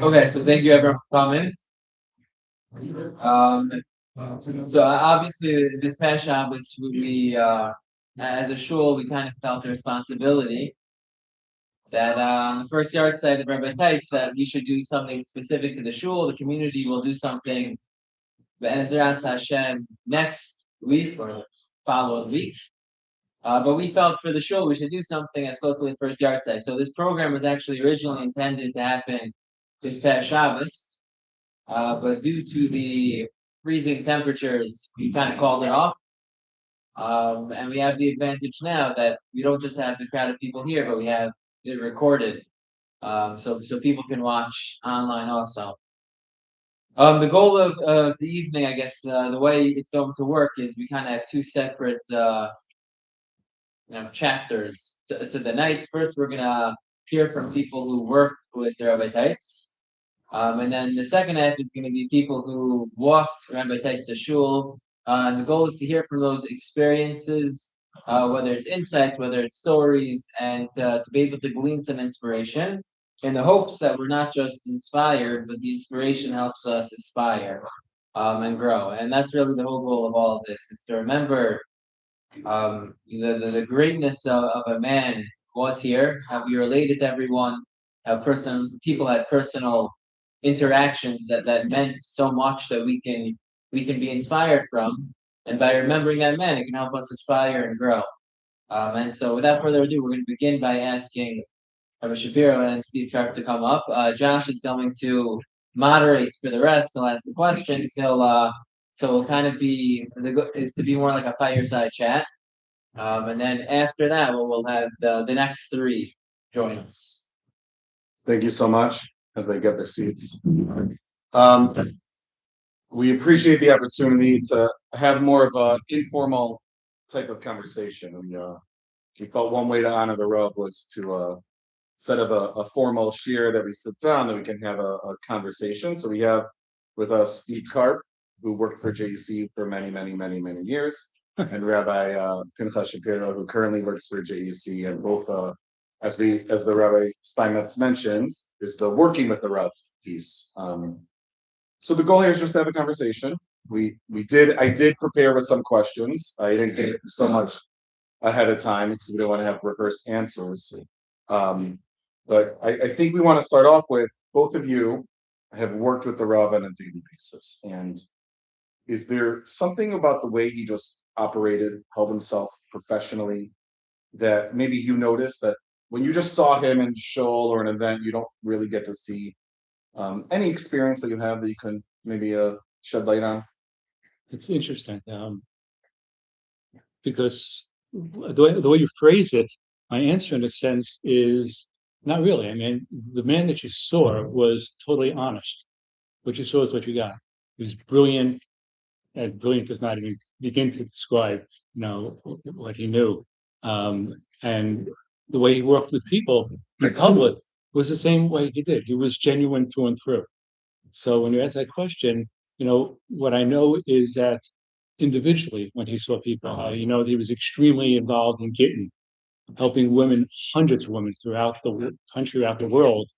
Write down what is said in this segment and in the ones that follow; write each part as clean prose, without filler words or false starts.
Okay, so thank you everyone for coming. Um, so obviously this past Shabbos as a shul, we kind of felt the responsibility that the first yahrtzeit of Rabbi Teitz that we should do something specific to the shul. The community will do something Be'ezras Hashem next week or following week. But we felt for the shul we should do something as close to the first yahrtzeit. So this program was actually originally intended to happen this past Shabbos. But due to the freezing temperatures, we kind of called it off. And we have the advantage now that we don't just have the crowd of people here, but we have it recorded, so people can watch online also. The goal of the evening, I guess, the way it's going to work is we kind of have two separate, chapters to the night. First, we're gonna hear from people who work with the Rabbi Teitz. And then the second half is going to be people who walked Rabbi Teitz to shul. And the goal is to hear from those experiences, whether it's insights, whether it's stories, and to be able to glean some inspiration in the hopes that we're not just inspired, but the inspiration helps us aspire and grow. And that's really the whole goal of all of this, is to remember the greatness of a man who was here, how he related to everyone, how people had personal interactions that meant so much that we can be inspired from, and by remembering that man, it can help us aspire and grow. And so, without further ado, we're going to begin by asking Rabbi Shapiro and Steve Sharp to come up. Josh is going to moderate for the rest. He'll ask the questions. So we'll kind of is to be more like a fireside chat. And then after that, we'll have the next three join us. Thank you so much as they get their seats. We appreciate the opportunity to have more of an informal type of conversation. We felt one way to honor the Rav was to set up a formal shir that we sit down, that we can have a conversation. So we have with us Steve Karp, who worked for JEC for many, many, many, many years, and Rabbi Pinchas Shapiro, who currently works for JEC, and both, as the Rabbi Steinmetz mentioned, is the working with the Rav piece. So the goal here is just to have a conversation. I did prepare with some questions. I didn't get so much ahead of time because we don't want to have reverse answers. But I think we want to start off with, both of you have worked with the Rav on a daily basis. And is there something about the way he just operated, held himself professionally, that maybe you noticed that when you just saw him in shul or an event, you don't really get to see any experience that you have that you can maybe shed light on? It's interesting because the way you phrase it, my answer in a sense is not really. I mean, the man that you saw was totally honest. What you saw is what you got. He was brilliant, and brilliant does not even begin to describe, what he knew. And the way he worked with people in public was the same way he did. He was genuine through and through. So when you ask that question, what I know is that individually, when he saw people, he was extremely involved in Gittin, helping women, hundreds of women throughout the country, throughout the world.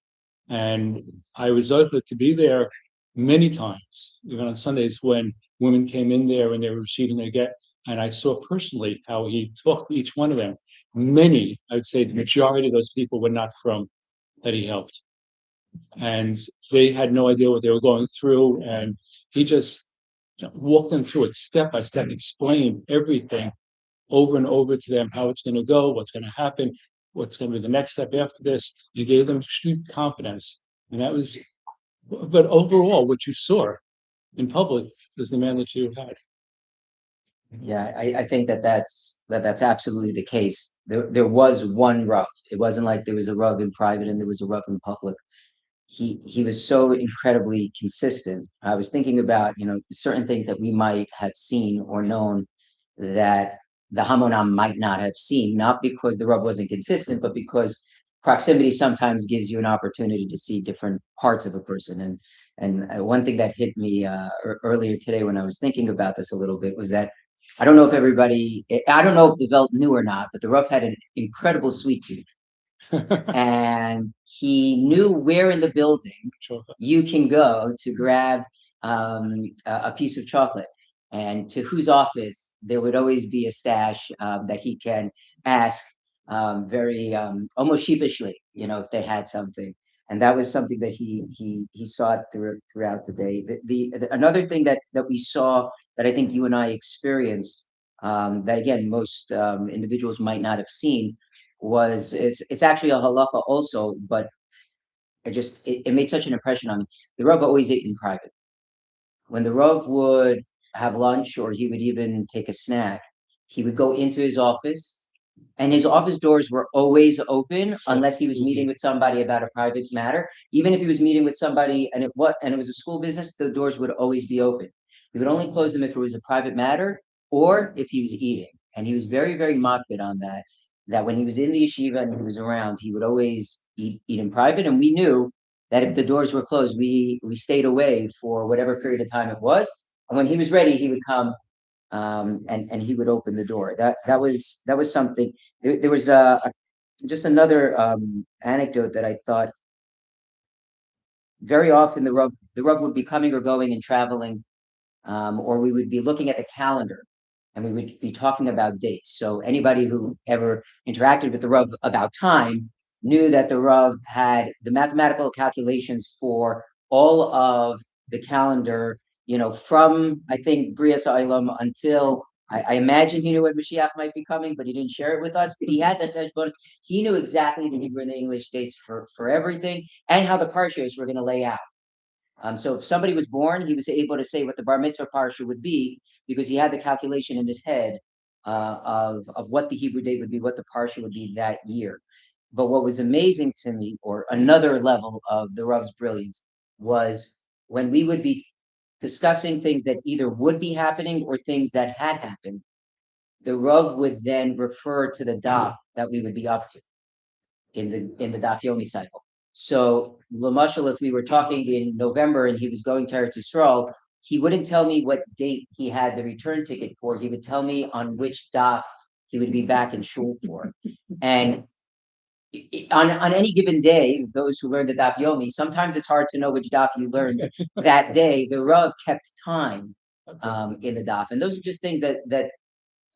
And I was able to be there many times, even on Sundays when women came in there and they were receiving their get. And I saw personally how he talked to each one of them. Many, I would say the majority of those people were not from that he helped. And they had no idea what they were going through. And he just walked them through it step by step, explained everything over and over to them, how it's going to go, what's going to happen, what's going to be the next step after this. You gave them extreme confidence. And that was, but overall, what you saw in public is the man that you had. Yeah, I think that's absolutely the case. There was one Rav. It wasn't like there was a Rav in private and there was a Rav in public. He was so incredibly consistent. I was thinking about, certain things that we might have seen or known that the Hamonam might not have seen, not because the Rav wasn't consistent, but because proximity sometimes gives you an opportunity to see different parts of a person. And one thing that hit me earlier today when I was thinking about this a little bit was that I don't know if the Rav knew or not, but the Rav had an incredible sweet tooth. and he knew where in the building Chocolate. you can go to grab a piece of chocolate, and to whose office there would always be a stash that he can ask very almost sheepishly, if they had something. And that was something that he sought throughout the day. Another thing that we saw, that I think you and I experienced, that again most individuals might not have seen, was it's actually a halacha also, but it made such an impression on me. The Rav always ate in private. When the Rav would have lunch, or he would even take a snack, he would go into his office, and his office doors were always open unless he was meeting with somebody about a private matter. Even if he was meeting with somebody and it was a school business, the doors would always be open. He would only close them if it was a private matter or if he was eating. And he was very, very makbid on that. That when he was in the yeshiva and he was around, he would always eat in private. And we knew that if the doors were closed, we stayed away for whatever period of time it was. And when he was ready, he would come and he would open the door. That was something. There was just another anecdote that I thought very often the Rav would be coming or going and traveling, or we would be looking at the calendar and we would be talking about dates. So anybody who ever interacted with the Rav about time knew that the Rav had the mathematical calculations for all of the calendar, from I think Bria Sa'ilam until I imagine he knew when Mashiach might be coming, but he didn't share it with us. But he had that bonus. He knew exactly the Hebrew and the English dates for everything, and how the parshas were going to lay out. So if somebody was born, he was able to say what the bar mitzvah parsha would be, because he had the calculation in his head of what the Hebrew date would be, what the parsha would be that year. But what was amazing to me, or another level of the Rav's brilliance, was when we would be discussing things that either would be happening or things that had happened, the Rav would then refer to the daf that we would be up to in the daf yomi cycle. So, Lamashal, if we were talking in November and he was going to Eretz Yisrael, he wouldn't tell me what date he had the return ticket for. He would tell me on which daf he would be back in shul for. And on any given day, those who learn the daf yomi, sometimes it's hard to know which daf you learned that day. The Rav kept time in the daf, and those are just things that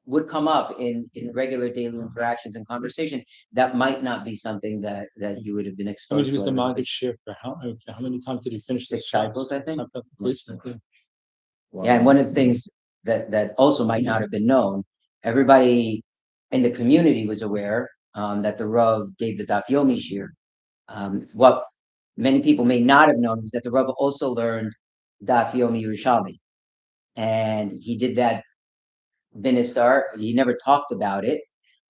would come up in regular daily interactions and conversation that might not be something that you would have been I mean, exposed he was to. the Maggid otherwise. share for how many times did he finish the 6 cycles, I think. Something recently. Yeah, and one of the things that also might not have been known, everybody in the community was aware that the Rav gave the Daf Yomi shir. What many people may not have known was that the Rav also learned Daf Yomi Yerushalmi, and he did that Binistar. He never talked about it,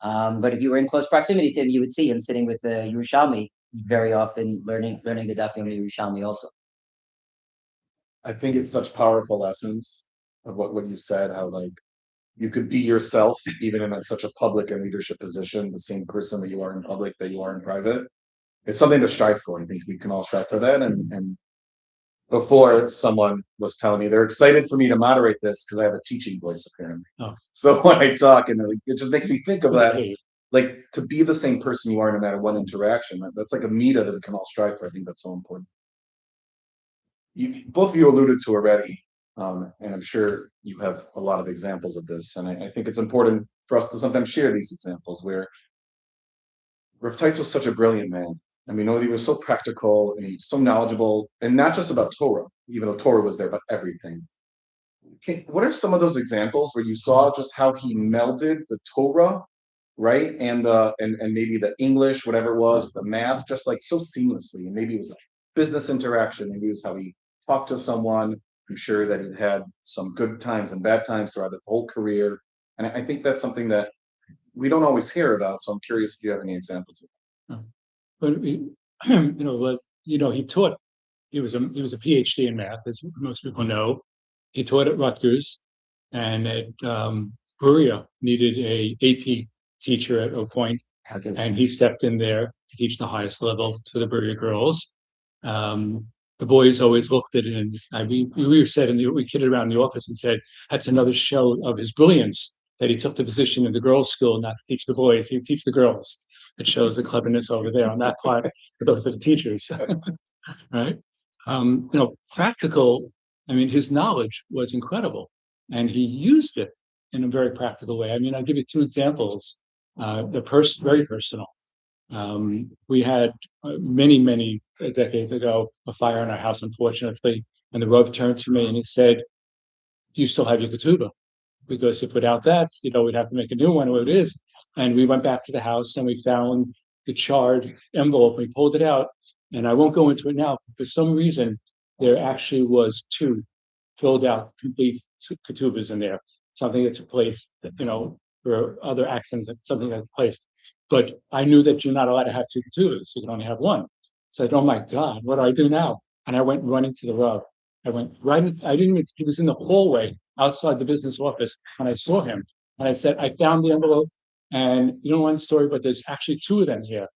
but if you were in close proximity to him, you would see him sitting with the Yerushalmi very often, learning the Daf Yomi Yerushalmi also. I think it's such powerful lessons of what you said, how like you could be yourself even in such a public and leadership position, the same person that you are in public that you are in private. It's something to strive for. I think we can all strive for that. And before, someone was telling me they're excited for me to moderate this because I have a teaching voice apparently. Oh. So when I talk, and it just makes me think of that, like to be the same person you are no matter what interaction. That's like a meta that we can all strive for. I think that's so important. Both of you alluded to already, and I'm sure you have a lot of examples of this. And I think it's important for us to sometimes share these examples where Rav Teitz was such a brilliant man. And we know that he was so practical and he's so knowledgeable, and not just about Torah, even though Torah was there, but everything. What are some of those examples where you saw just how he melded the Torah, right, and maybe the English, whatever it was, the math, just like so seamlessly? And maybe it was a business interaction, maybe it was how he talked to someone. I'm sure that he had some good times and bad times throughout his whole career, and I think that's something that we don't always hear about. So I'm curious if you have any examples of that. But he taught. He was a PhD in math, as most people know. He taught at Rutgers, and at Berea needed a AP teacher at a point, and he stepped in there to teach the highest level to the Berea girls. The boys always looked at it, and we said, we kidded around in the office and said, that's another show of his brilliance, that he took the position in the girls' school not to teach the boys, he would teach the girls. it shows the cleverness over there on that part. For those are the teachers, right? Practical. I mean, his knowledge was incredible, and he used it in a very practical way. I mean, I'll give you two examples. Very personal. We had many decades ago a fire in our house, unfortunately, and the Rav turned to me and he said, "Do you still have your ketubah? Because if without that, we'd have to make a new one, what it is." And we went back to the house and we found the charred envelope. We pulled it out, and I won't go into it now. For some reason, there actually was two filled out complete ketubas in there. Something that took place, for other accidents, something that took place. But I knew that you're not allowed to have two ketubas. You can only have one. So I said, "Oh my God, what do I do now?" And I went running to the Rav. I went right. I didn't even. He was in the hallway outside the business office, and I saw him. And I said, "I found the envelope, and you don't want the story, but there's actually two of them here."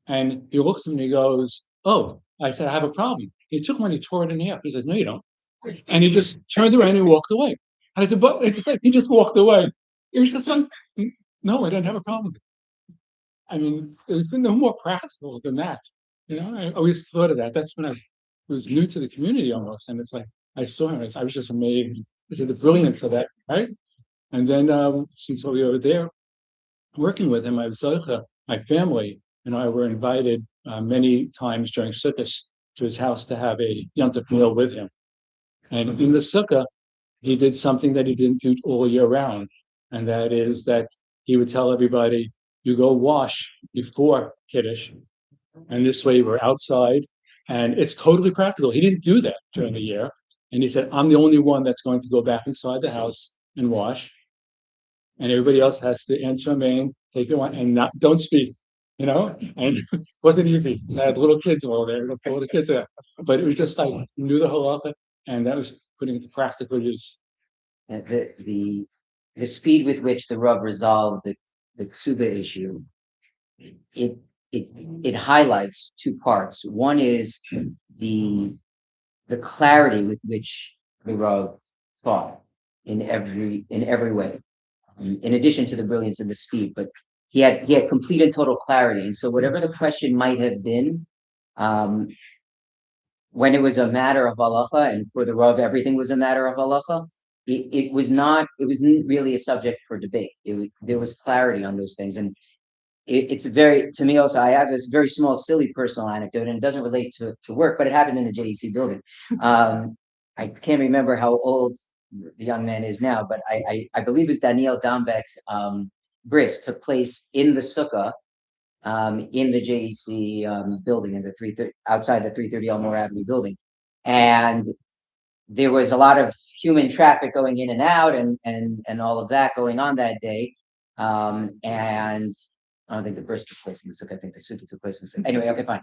And he looks at me and he goes, "Oh," I said, "I have a problem." He took one, he tore it in half. He said, "No, you don't." And he just turned around and walked away. And I said, "But it's just like he just walked away." He was just like, "No, I don't have a problem." I mean, it's been no more practical than that. I always thought of that. That's when I was new to the community almost. And it's like, I saw him, I was just amazed. I said, the brilliance of that, right? And then since we were there working with him, my family and I were invited many times during Sukkot to his house to have a Yom meal with him. And in the Sukkah, he did something that he didn't do all year round. And that is that he would tell everybody, "You go wash before Kiddush." And this way we're outside. And it's totally practical. He didn't do that during the year. And he said, "I'm the only one that's going to go back inside the house and wash. And everybody else has to answer amen, take it one, and don't speak." And it wasn't easy. I had little kids all there, all the kids there. But it was just like knew the halacha, and that was putting it to practical use. The speed with which the Rav resolved the ksuba issue, it highlights two parts. One is the clarity with which the Rav thought in every way, in addition to the brilliance and the speed. But he had complete and total clarity, and so whatever the question might have been, when it was a matter of halacha, and for the Rav everything was a matter of halacha, it wasn't really a subject for debate. There was clarity on those things, and it's to me also, I have this very small, silly personal anecdote, and it doesn't relate to work, but it happened in the JEC building. I can't remember how old the young man is now, but I believe it's Daniel Dambek's bris took place in the sukkah, in the JEC building, in the outside the 330 Elmore Avenue building, and there was a lot of human traffic going in and out, and all of that going on that day, and I don't think the bris took place in the sukkah. I think the sukkah took place in the sukkah. Anyway, okay, fine.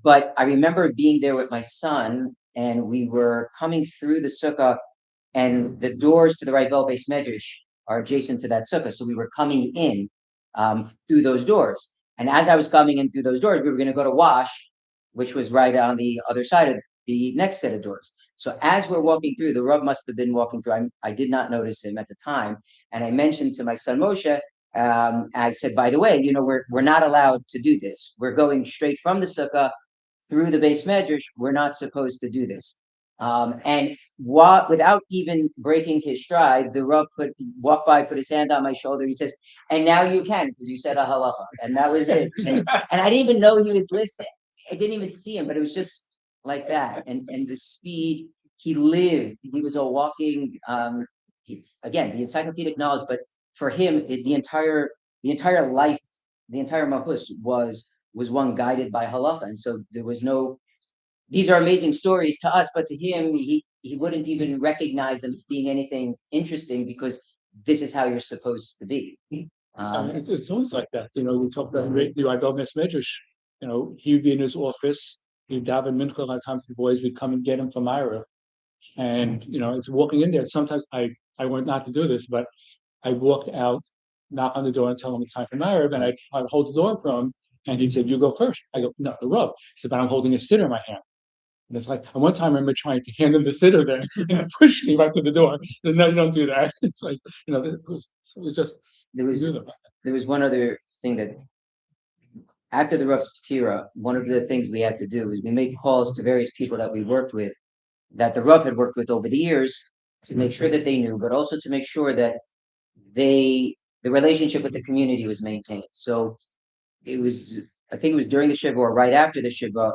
But I remember being there with my son, and we were coming through the sukkah, and the doors to the Rav Elazar Medrash are adjacent to that sukkah. So we were coming in through those doors. And as I was coming in through those doors, we were going to go to wash, which was right on the other side of the next set of doors. So as we're walking through, the Rav must have been walking through. I did not notice him at the time. And I mentioned to my son Moshe, I said, "By the way, we're not allowed to do this. We're going straight from the sukkah through the base medrash. We're not supposed to do this." And without even breaking his stride, the Rav walked by, put his hand on my shoulder. He says, "And now you can, because you said a halacha." And that was it. And I didn't even know he was listening. I didn't even see him, but it was just like that. And the speed he lived, he was a walking, again, the encyclopedic knowledge, but for him, the entire life, the entire mahus was one guided by halacha. And so there was no, these are amazing stories to us, but to him, he wouldn't even recognize them as being anything interesting, because this is how you're supposed to be. It's always like that. We talk about the Rav Elazar Medrash. He would be in his office. He'd daven mincha. A lot of times the boys would come and get him from Ira. And, it's walking in there. Sometimes I want not to do this, but I walk out, knock on the door and tell him it's time for Ira. And I'd hold the door for him. And he said, "You go first." I go, "No, the Rav." He said, "But I'm holding a sitter in my hand." And it's like, and one time I remember trying to hand him the sitter there and push me right to the door. And no, you don't do that. It's like, it was just there was one other thing that after the Rav's Patira, one of the things we had to do is we made calls to various people that we worked with, that the Rav had worked with over the years, to make sure that they knew, but also to make sure that the relationship with the community was maintained. So it was, I think it was during the Shiva or right after the Shiva,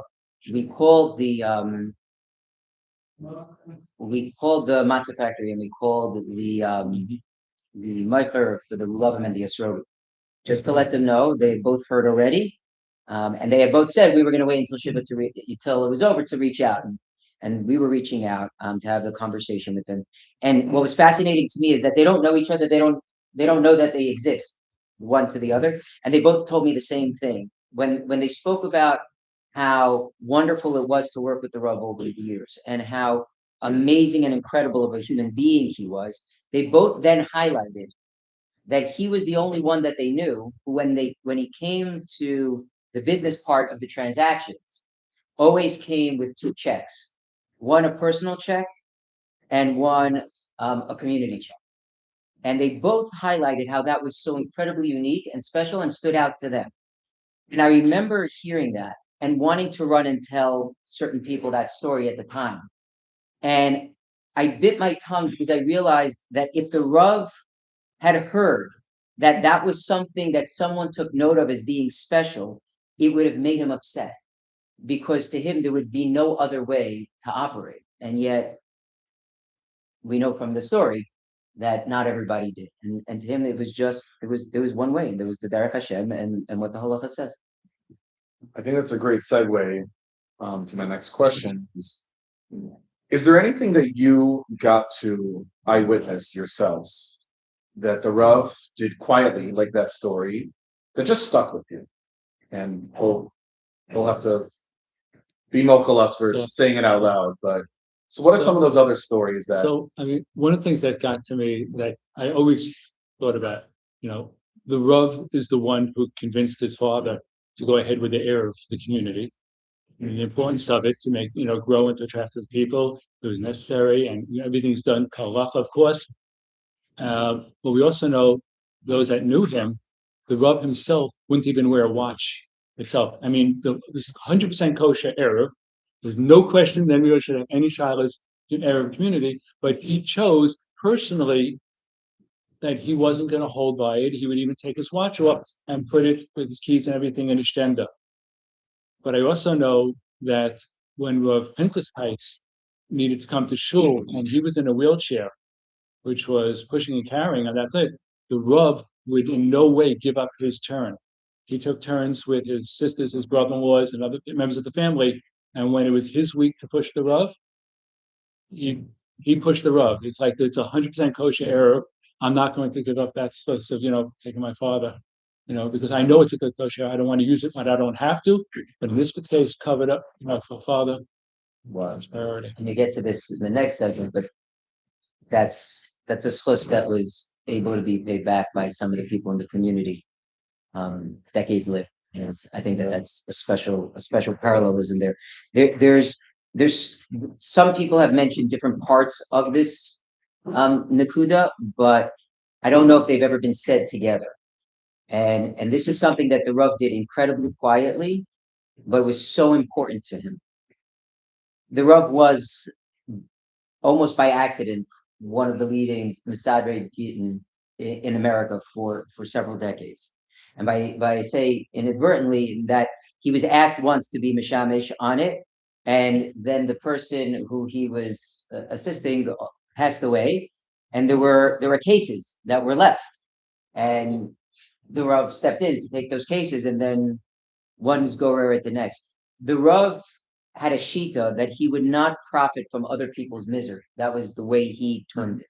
we called the matzah factory, and we called the Meicher for the Rulavim and the Yisroel, just to let them know they both heard already. And they had both said we were going to wait until Shiva until it was over to reach out. And we were reaching out to have the conversation with them. And what was fascinating to me is that they don't know each other. They don't know that they exist one to the other. And they both told me the same thing. When they spoke about how wonderful it was to work with the Rav over the years and how amazing and incredible of a human being he was, they both then highlighted that he was the only one that they knew who, when he came to the business part of the transactions, always came with two checks, one a personal check and one a community check. And they both highlighted how that was so incredibly unique and special and stood out to them. And I remember hearing that and wanting to run and tell certain people that story at the time. And I bit my tongue because I realized that if the Rav had heard that that was something that someone took note of as being special, it would have made him upset, because to him there would be no other way to operate. And yet we know from the story that not everybody did. And to him it was just, there was one way, and there was the Derech Hashem and what the halacha says. I think that's a great segue to my next question. Is there anything that you got to eyewitness yourselves that the Rav did quietly, like that story, that just stuck with you? And we'll have to be mochalas for saying it out loud. But so what are some of those other stories that? So, I mean, one of the things that got to me that I always thought about, the Rav is the one who convinced his father to go ahead with the heir of the community. And the importance of it to make, grow into attractive people. It was necessary, and everything's done kalacha, of course. But we also know those that knew him, the Rav himself wouldn't even wear a watch itself. I mean, this is 100% kosher Erev. There's no question that we should have any shilas in Erev community, but he chose personally that he wasn't going to hold by it. He would even take his watch off and put it with his keys and everything in his stender. But I also know that when Rav Pinchas Teitz needed to come to shul and he was in a wheelchair, which was pushing and carrying, and that's it, the Rav would in no way give up his turn. He took turns with his sisters, his brother-in-laws, and other members of the family. And when it was his week to push the Rav, he pushed the Rav. It's like it's 100% kosher error. I'm not going to give up that space of taking my father, because I know it's a good kosher. I don't want to use it when I don't have to. But in this case, covered up, for father was priority. And you get to this in the next segment, but that's a schus that was able to be paid back by some of the people in the community decades later. And I think that's a special parallelism there. There's some people have mentioned different parts of this nakuda, but I don't know if they've ever been said together. And this is something that the Rav did incredibly quietly, but it was so important to him. The Rav was almost by accident one of the leading Mesadrei Gittin in America for several decades. And by say inadvertently, that he was asked once to be Mishamish on it, and then the person who he was assisting passed away, and there were cases that were left, and the Rav stepped in to take those cases, and then one's go right at the next. The Rav had a shita that he would not profit from other people's misery. That was the way he termed it.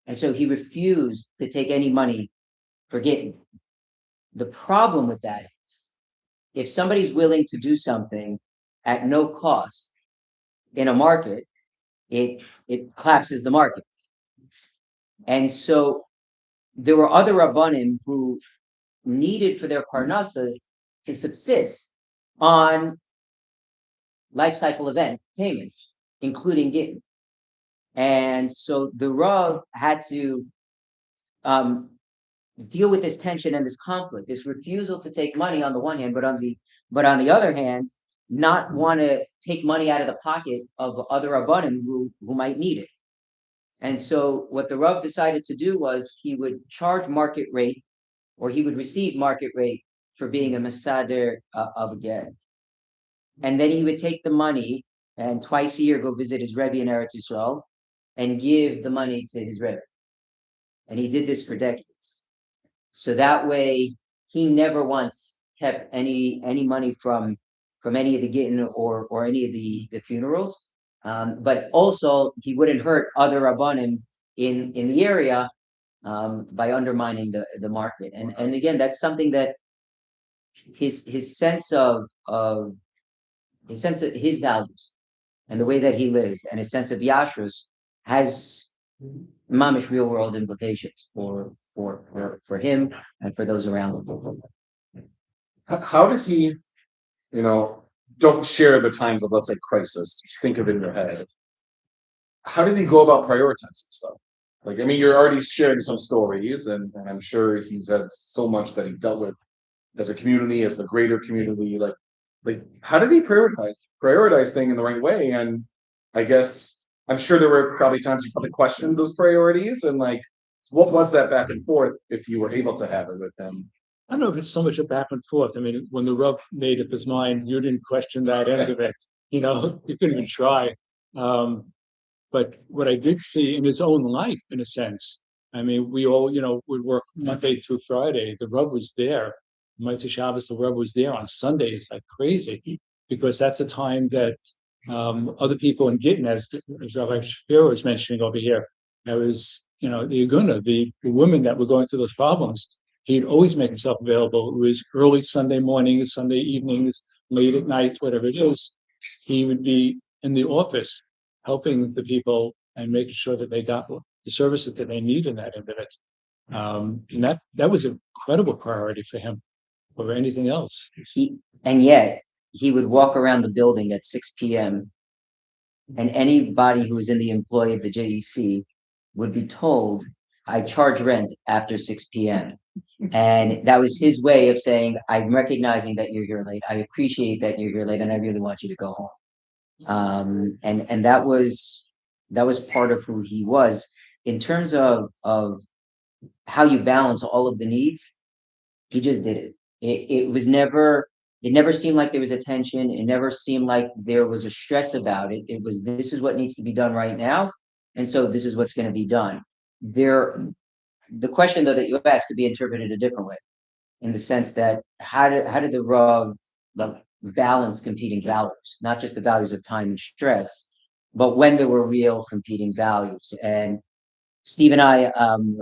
And so he refused to take any money for Gittin. The problem with that is, if somebody's willing to do something at no cost in a market, it collapses the market. And so there were other Rabbanim who needed for their parnasa to subsist on life cycle event payments, including Gittin. And so the Rav had to deal with this tension and this conflict, this refusal to take money on the one hand, but on but on the other hand, not want to take money out of the pocket of other Rabbanim who might need it. And so what the Rav decided to do was he would charge market rate, or he would receive market rate for being a Masader of a Ged. And then he would take the money and twice a year go visit his Rebbe in Eretz Yisrael and give the money to his Rebbe. And he did this for decades. So that way, he never once kept any money from any of the Gittin or any of the funerals. But also, he wouldn't hurt other Rabbanim in the area by undermining the market. And again, that's something that his sense of his values and the way that he lived and his sense of Yashrus has mamish real world implications for him and for those around him. How did he, don't share the times of, let's say, crisis, just think of it in your head. How did he go about prioritizing stuff? Like, I mean, you're already sharing some stories, and I'm sure he's had so much that he dealt with as a community, as the greater community. Like how did he prioritize things in the right way? And I guess I'm sure there were probably times you probably questioned those priorities, and like, what was that back and forth if you were able to have it with him? I don't know if it's so much a back and forth. I mean, when the Rav made up his mind, you didn't question that end of it. You couldn't even try. But what I did see in his own life, in a sense, I mean, we all, would work Monday through Friday. The Rav was there. Motzei Shabbos, the Rav was there on Sundays like crazy, because that's a time that other people in Gittin, as Rabbi Shapiro was mentioning over here, there was, the Aguna, the women that were going through those problems. He'd always make himself available. It was early Sunday mornings, Sunday evenings, late at night, whatever it is. He would be in the office helping the people and making sure that they got the services that they need in that end of it. And that was an incredible priority for him over anything else. And yet he would walk around the building at 6 p.m. and anybody who was in the employ of the JEC would be told, I charge rent after 6 p.m. And that was his way of saying, I'm recognizing that you're here late. I appreciate that you're here late, and I really want you to go home. And that was part of who he was. In terms of how you balance all of the needs, he just did it. It never seemed like there was a tension. It never seemed like there was a stress about it. It was, this is what needs to be done right now. And so this is what's going to be done. The question, though, that you asked could be interpreted a different way, in the sense that how did the Rav balance competing values, not just the values of time and stress, but when there were real competing values. And Steve and I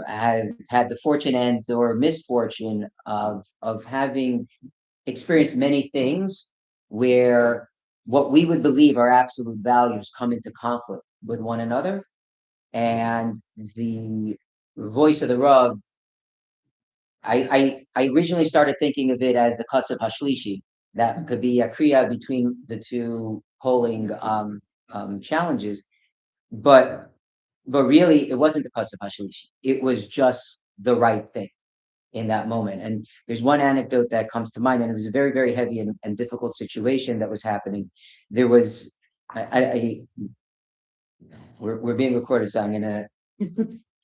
have had the fortune and or misfortune of having experienced many things where what we would believe are absolute values come into conflict with one another. And the voice of the Rav, I originally started thinking of it as the Kasav Hashlishi. That could be a kriya between the two polling challenges, but really it wasn't the Kasav Hashlishi. It was just the right thing in that moment. And there's one anecdote that comes to mind, and it was a very, very heavy and difficult situation that was happening. There was, we're being recorded, so I'm going to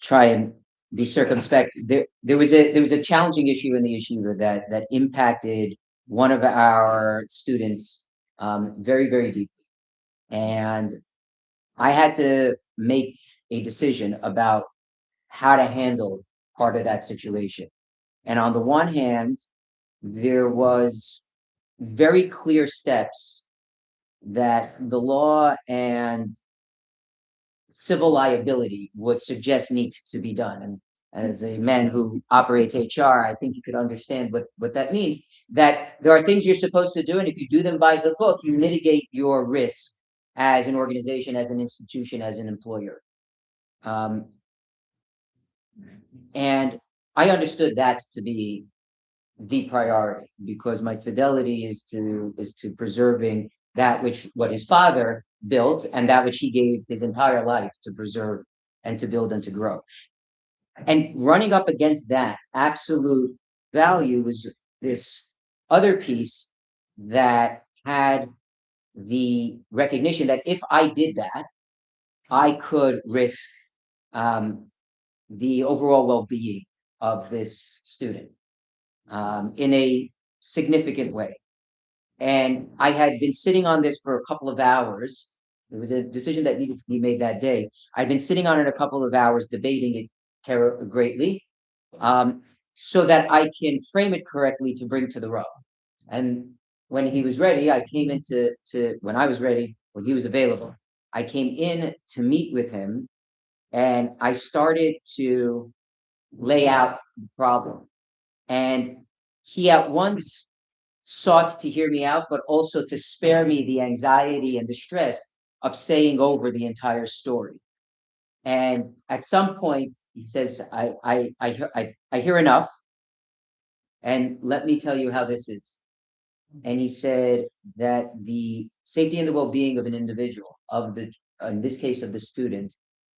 try and be circumspect. There was a challenging issue in the yeshiva that impacted one of our students very, very deeply. And I had to make a decision about how to handle part of that situation. And on the one hand, there was very clear steps that the law and civil liability would suggest need to be done. And as a man who operates HR, I think you could understand what that means, that there are things you're supposed to do, and if you do them by the book, you mitigate your risk as an organization, as an institution, as an employer. And I understood that to be the priority, because my fidelity is to preserving what his father built, and that which he gave his entire life to preserve and to build and to grow. And running up against that absolute value was this other piece that had the recognition that if I did that, I could risk the overall well-being of this student in a significant way. And I had been sitting on this for a couple of hours. It was a decision that needed to be made that day. I'd been sitting on it a couple of hours, debating it greatly, so that I can frame it correctly to bring to the Rav. And when he was ready, I came into when I was ready, when he was available, I came in to meet with him, and I started to lay out the problem. And he at once sought to hear me out, but also to spare me the anxiety and the stress of saying over the entire story. And at some point, he says, I hear enough, and let me tell you how this is. And he said that the safety and the well-being of an individual, in this case of the student,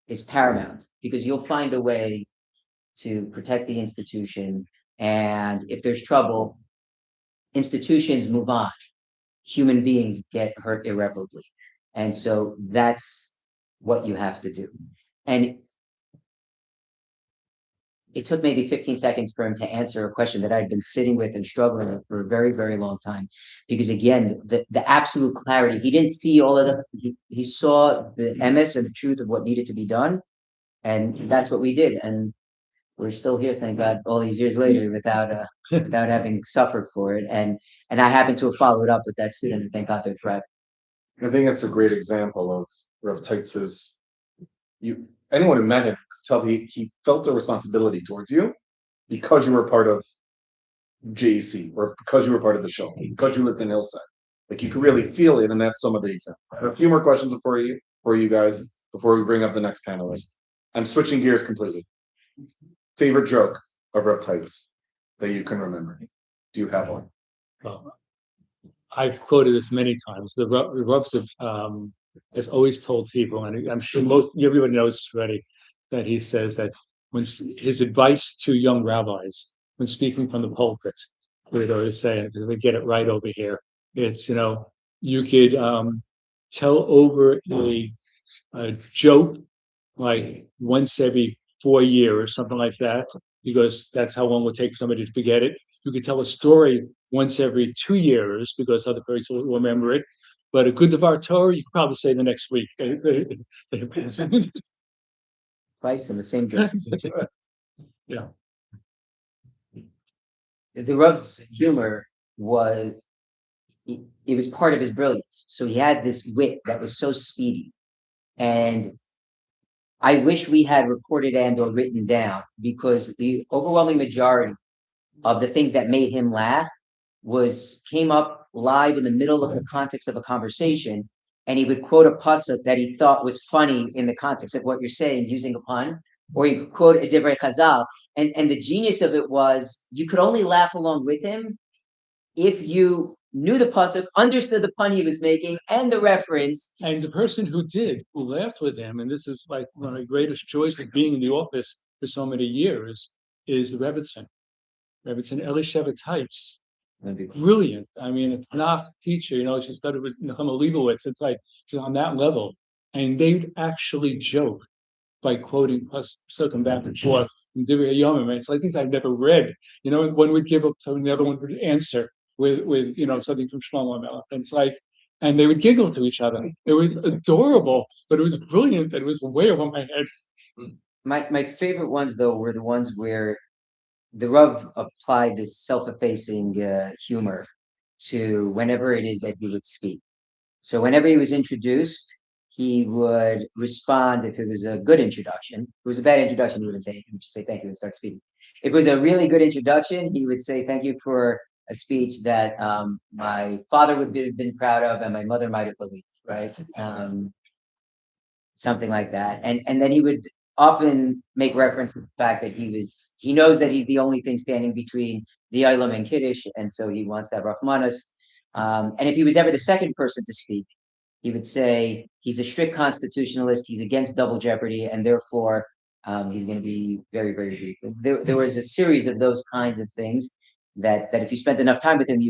is paramount, because you'll find a way to protect the institution. And if there's trouble, institutions move on. Human beings get hurt irreparably. And so that's what you have to do. And it took maybe 15 seconds for him to answer a question that I'd been sitting with and struggling with for a very, very long time. Because again, the absolute clarity, he didn't see all of he saw the emes and the truth of what needed to be done. And that's what we did. And we're still here, thank God, all these years later without having suffered for it. And I happen to have followed up with that student, and thank God they're thriving. I think that's a great example of Rav Teitz's. Anyone who met him could tell he felt a responsibility towards you because you were part of JEC, or because you were part of the show, because you lived in Hillside. Like, you could really feel it, and that's some of the examples. I have a few more questions for you guys before we bring up the next panelist. I'm switching gears completely. Favorite joke of Rav Teitz that you can remember? Do you have one? Well, I've quoted this many times. The Ravs has always told people, and I'm sure everybody knows this already, that he says that when his advice to young rabbis when speaking from the pulpit, we would always say, because we get it right over here, it's, you could tell over a joke like once every 4 years or something like that, because that's how long it would take for somebody to forget it. You could tell a story once every 2 years because other person will remember it. But a good Devar Torah, you could probably say the next week. Twice in the same joke. Yeah. The Rav's humor was, it was part of his brilliance. So he had this wit that was so speedy. And I wish we had recorded and or written down, because the overwhelming majority of the things that made him laugh came up live in the middle of the context of a conversation, and he would quote a pasuk that he thought was funny in the context of what you're saying, using a pun, or he could quote a divrei chazal, and the genius of it was you could only laugh along with him if you knew the pasuk, understood the pun he was making, and the reference. And the person who laughed with him, and this is like one of the greatest joys of being in the office for so many years, is the Rebbitzin Elisheva Teitz. Brilliant. I mean, a Tanakh teacher, she studied with Nechama Leibowitz. It's like she's on that level. And they'd actually joke by quoting Psukim back and forth in Divrei Yomim. It's like things I've never read. One would give up something, the other one would answer with something from Shlomo Melech. And it's like, and they would giggle to each other. It was adorable, but it was brilliant. It was way over my head. My favorite ones, though, were the ones where the Rav applied this self-effacing humor to whenever it is that he would speak. So whenever he was introduced, he would respond if it was a good introduction. If it was a bad introduction, he wouldn't say anything. He would just say thank you and start speaking. If it was a really good introduction, he would say thank you for a speech that my father would have been proud of and my mother might have believed, right? Something like that. And then he would often make reference to the fact that he knows that he's the only thing standing between the Olam and Kiddush, and so he wants to have Rahmanas. And if he was ever the second person to speak, he would say he's a strict constitutionalist, he's against double jeopardy, and therefore he's going to be very, very brief. There was a series of those kinds of things that if you spent enough time with him,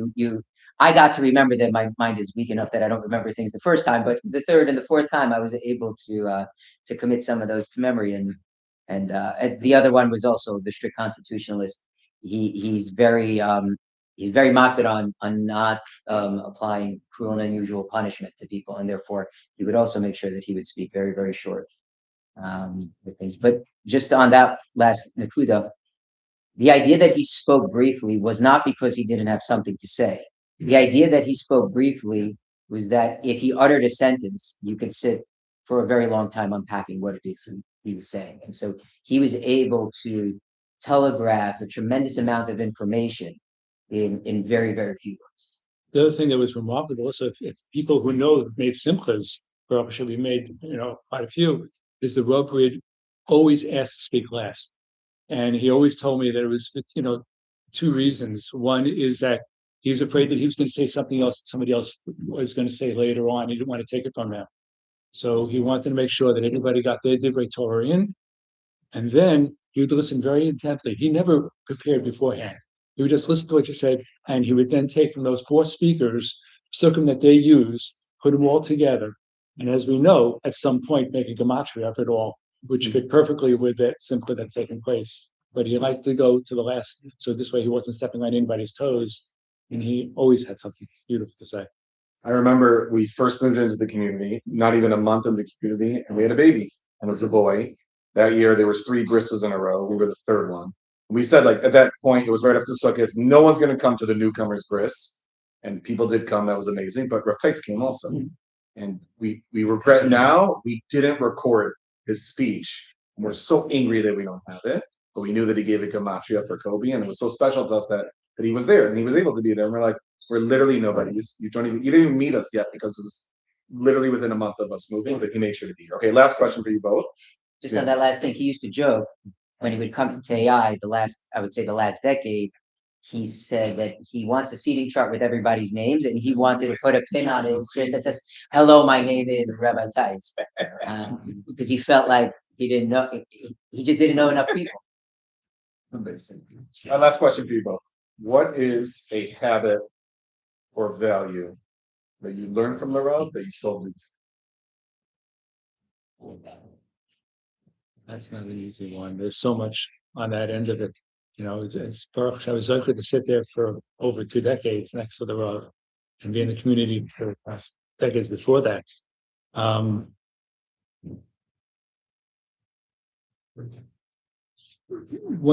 I got to remember them. My mind is weak enough that I don't remember things the first time, but the third and the fourth time I was able to commit some of those to memory. And the other one was also the strict constitutionalist. He's very mocked on not applying cruel and unusual punishment to people, and therefore he would also make sure that he would speak very, very short with things. But just on that last nakuda, the idea that he spoke briefly was not because he didn't have something to say. The idea that he spoke briefly was that if he uttered a sentence, you could sit for a very long time unpacking what it is he was saying. And so he was able to telegraph a tremendous amount of information in very, very few words. The other thing that was remarkable, also, if people who know made simchas, should be made, quite a few, is the Rav would always ask to speak last. And he always told me that it was, two reasons. One is that he was afraid that he was going to say something else that somebody else was going to say later on. He didn't want to take it from them. So he wanted to make sure that everybody got their divrei Torah in. And then he would listen very intently. He never prepared beforehand. He would just listen to what you said, and he would then take from those 4 speakers, circum that they use, put them all together. And as we know, at some point, make a gematria of it all, which fit perfectly with that simcha that's taking place. But he liked to go to the last, so this way he wasn't stepping on anybody's toes, and he always had something beautiful to say. I remember we first moved into the community, not even a month in the community, and we had a baby, and it was a boy. That year, there was 3 brisses in a row. We were the third one. We said, like, at that point, it was right after Sukkot, no one's going to come to the newcomers' bris. And people did come. That was amazing. But Rav Teitz came also. And we regret now we didn't record his speech. And we're so angry that we don't have it. But we knew that he gave a gematria for Kobe. And it was so special to us that he was there and he was able to be there. And we're like, we're literally nobodies. You didn't even meet us yet because it was literally within a month of us moving, but he made sure to be here. Okay, last question for you both. Just on that last thing, he used to joke when he would come to TAI the last decade, he said that he wants a seating chart with everybody's names, and he wanted to put a pin on his shirt that says, "Hello, my name is Rabbi Teitz," because he felt like he didn't know, he just didn't know enough people. Amazing. Last question for you both. What is a habit or value that you learned from the Rav that you still do? That's not an easy one. There's so much on that end of it. It's Baruch. I was lucky to sit there for over 2 decades next to the Rav and be in the community for decades before that. One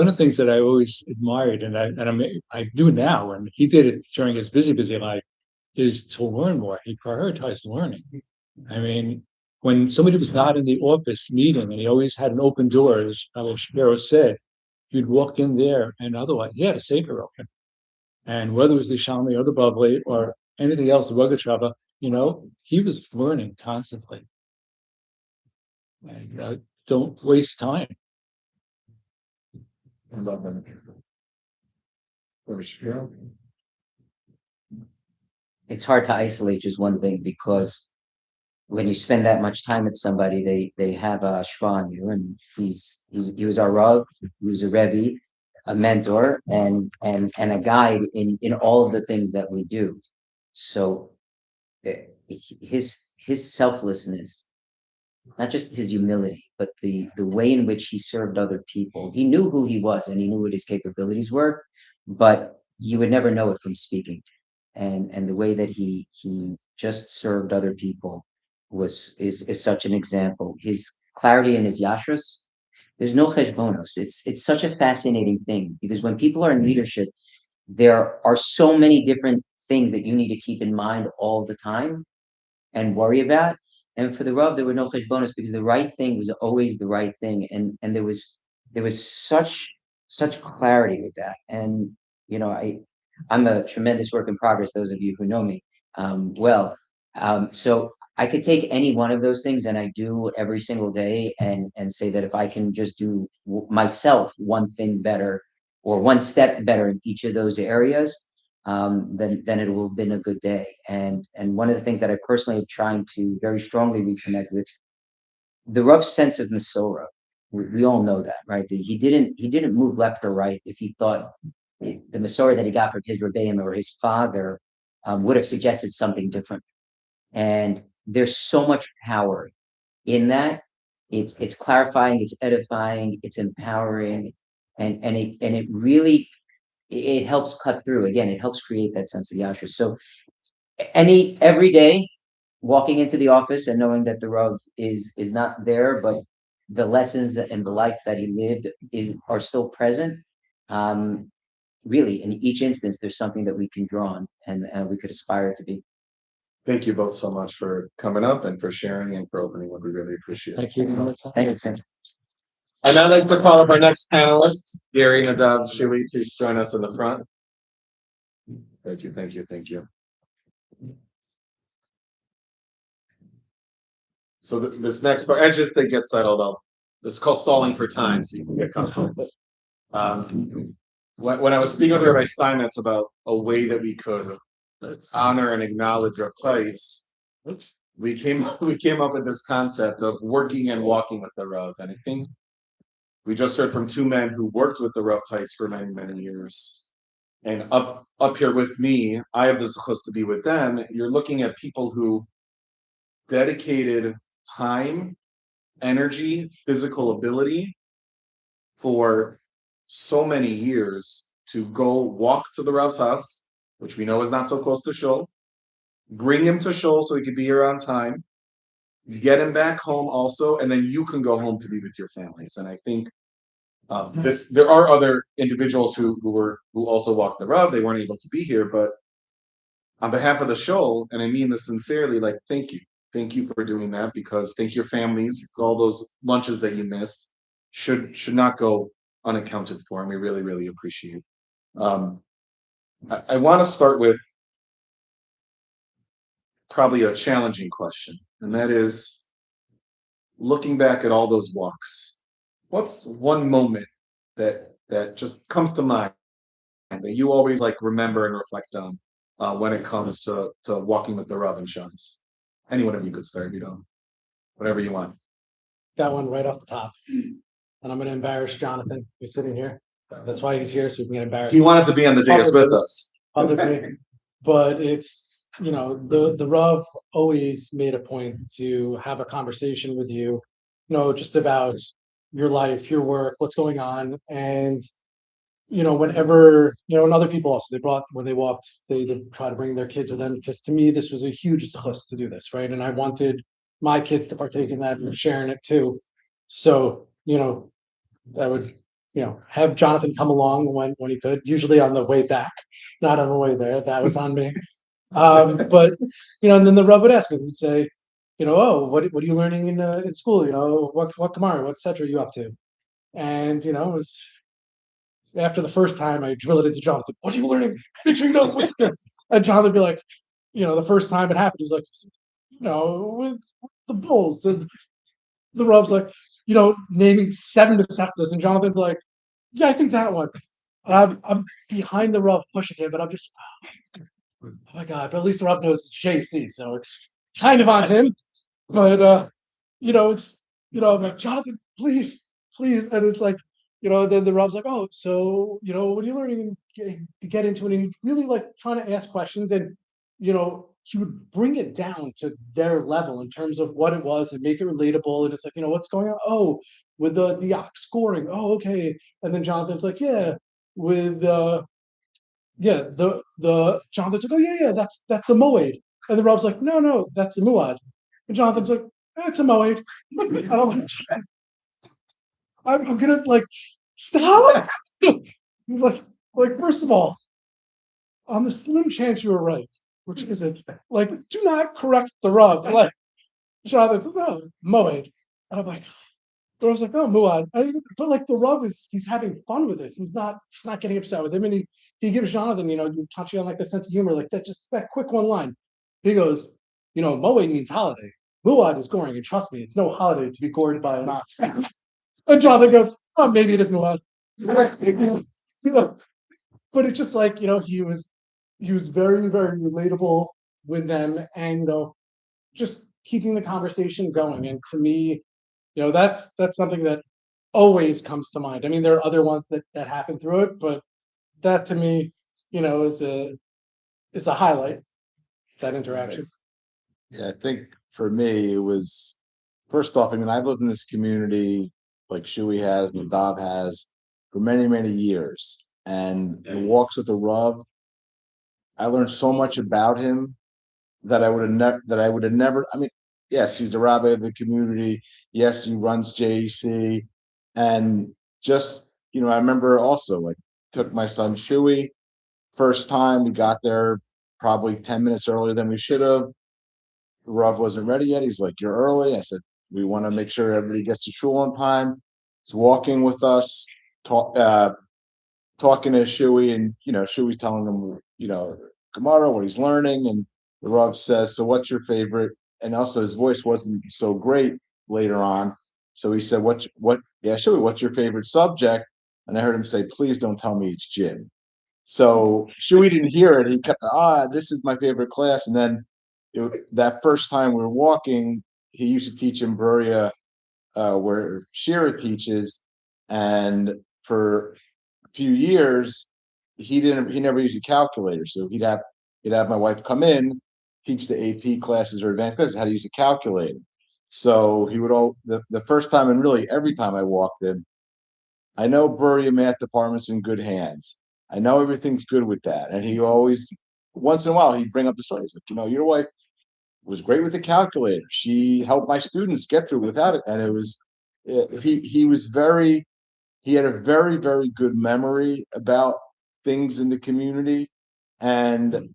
of the things that I always admired, and I do now, and he did it during his busy life, is to learn more. He prioritized learning. I mean, when somebody was not in the office meeting, and he always had an open door, as Shapiro said, you'd walk in there, and otherwise he had a safer open. And whether it was the Shalmi or the Bavli or anything else, the Rogatrava, he was learning constantly. And don't waste time. I love that. It's hard to isolate just one thing, because when you spend that much time with somebody, they have a shva on you, and he was our Rav, he was a Rebbe, a mentor, and a guide in all of the things that we do. So his selflessness, not just his humility, but the way in which he served other people. He knew who he was and he knew what his capabilities were, but you would never know it from speaking. And the way that he just served other people is such an example. His clarity and his yashrus, there's no cheshbonos. It's such a fascinating thing, because when people are in leadership, there are so many different things that you need to keep in mind all the time and worry about. And for the Rav, there were no cheshbonos, because the right thing was always the right thing, and there was such clarity with that. And I'm a tremendous work in progress. Those of you who know me well, so I could take any one of those things, and I do every single day, and say that if I can just do myself one thing better or one step better in each of those areas, then it will have been a good day. And one of the things that I personally am trying to very strongly reconnect with, the rough sense of Masorah. We all know that, right? That he didn't move left or right if he thought the Masorah that he got from his Rebbeim or his father would have suggested something different. And there's so much power in that. It's clarifying, it's edifying, it's empowering, and it really it helps cut through. Again, it helps create that sense of yashrus. So every day walking into the office and knowing that the Rav is not there, but the lessons and the life that he lived are still present. Really, in each instance, there's something that we can draw on and we could aspire to be. Thank you both so much for coming up and for sharing and for opening what we really appreciate. Thank you. Thank you. I'd now like to call up our next panelist, Gary Nadav Shili. Please join us in the front. Thank you, thank you, thank you. So this next part, and just to get settled up, it's called stalling for time, so you can get comfortable. When I was speaking with Rabbi Steinmetz about a way that we could honor and acknowledge Rav Teitz, we came up with this concept of working and walking with the Rav. And I think we just heard from two men who worked with the Rav Teitz for many, many years. And up here with me, I have the zechus to be with them. You're looking at people who dedicated time, energy, physical ability for so many years to go walk to the Rav's house, which we know is not so close to Shul, bring him to Shul so he could be here on time, get him back home also, and then you can go home to be with your families. And I think there are other individuals who also walked the Rav. They weren't able to be here, but on behalf of the Shul, and I mean this sincerely, like, thank you. Thank you for doing that, because thank your families. All those lunches that you missed should not go unaccounted for, and we really, really appreciate. I want to start with probably a challenging question, and that is, looking back at all those walks, what's one moment that just comes to mind that you always like remember and reflect on when it comes to walking with the Rav and Shabbos? Any one of you could start, whatever you want. Got one right off the top, and I'm going to embarrass Jonathan, who's sitting here. That's why he's here, so we can get embarrassed. He wanted to be on the dais with us publicly, but it's the Rav always made a point to have a conversation with you, just about your life, your work, what's going on, and whenever and other people also when they walked, they try to bring their kids with them, because to me this was a huge zechus to do this, right? And I wanted my kids to partake in that and sharing it too. So I would have Jonathan come along when he could, usually on the way back, not on the way there. That was on me. But and then the Rav would ask him, he'd say, oh, what are you learning in school? What Gemara, what etc. are you up to? And it was after the first time I drill it into Jonathan, what are you learning? Make sure you know what's there. And Jonathan would be like, the first time it happened, he's like, with the bulls. And the Rav's like, naming 7 Masechtas, and Jonathan's like, yeah, I think that one. I'm behind the Rav pushing him, but I'm just, oh my God, but at least the Rav knows it's JC, so it's kind of on him. But it's I'm like, Jonathan, please, and it's like, then the Rav's like, oh, so what are you learning to get into it? And he's really like trying to ask questions, and he would bring it down to their level in terms of what it was and make it relatable. And it's like, what's going on? Oh, with the ox scoring. Oh, okay. And then Jonathan's like, yeah, with the Jonathan's like, oh yeah, that's a moed. And the Rav's like, no, that's a muad. And Jonathan's like, it's a moed. And I'm gonna like stop. He's like, first of all, on the slim chance you were right, which isn't, like, do not correct the Rav. Like, Jonathan's like, no, moed. And I'm like, I was like, oh, muad. But like the Rav he's having fun with this. He's not getting upset with him. And he gives Jonathan, touching on like the sense of humor, like that quick one line. He goes, moed means holiday. Muad is goring, and trust me, it's no holiday to be gored by an ox. And Jonathan goes, oh, maybe it is muad. But it's just like, he was very, very relatable with them, and just keeping the conversation going. And to me, that's something that always comes to mind. I mean, there are other ones that happen through it, but that to me, is a highlight. that interaction? Yeah, I think for me, it was first off, I mean, I've lived in this community like Shuey has, Nadav has, for many, many years. And the walks with the Rav, I learned so much about him that I would have never. I mean, yes, he's the rabbi of the community. Yes, he runs JEC, and just I remember also like took my son Shuey first time. We got there probably 10 minutes earlier than we should have. Rav wasn't ready yet. He's like, "You're early." I said, "We want to make sure everybody gets to shul on time." He's walking with us, talking to Shuey, and Shuey's telling him, Gemara, what he's learning, and the Rav says, "So what's your favorite?" And also his voice wasn't so great later on, so he said, "What? Yeah, Shuey, what's your favorite subject?" And I heard him say, "Please don't tell me it's gym." So Shuey didn't hear it. He kept, this is my favorite class. And then that first time we were walking, he used to teach in Berea, where Shira teaches, and for few years he never used a calculator, so he'd have my wife come in, teach the AP classes or advanced classes how to use a calculator. So he would the first time, and really every time I walked in, I know Berea math department's in good hands. I know everything's good with that. And he always, once in a while, he'd bring up the story. He's like, your wife was great with the calculator. She helped my students get through without it. And he had a very, very good memory about things in the community. And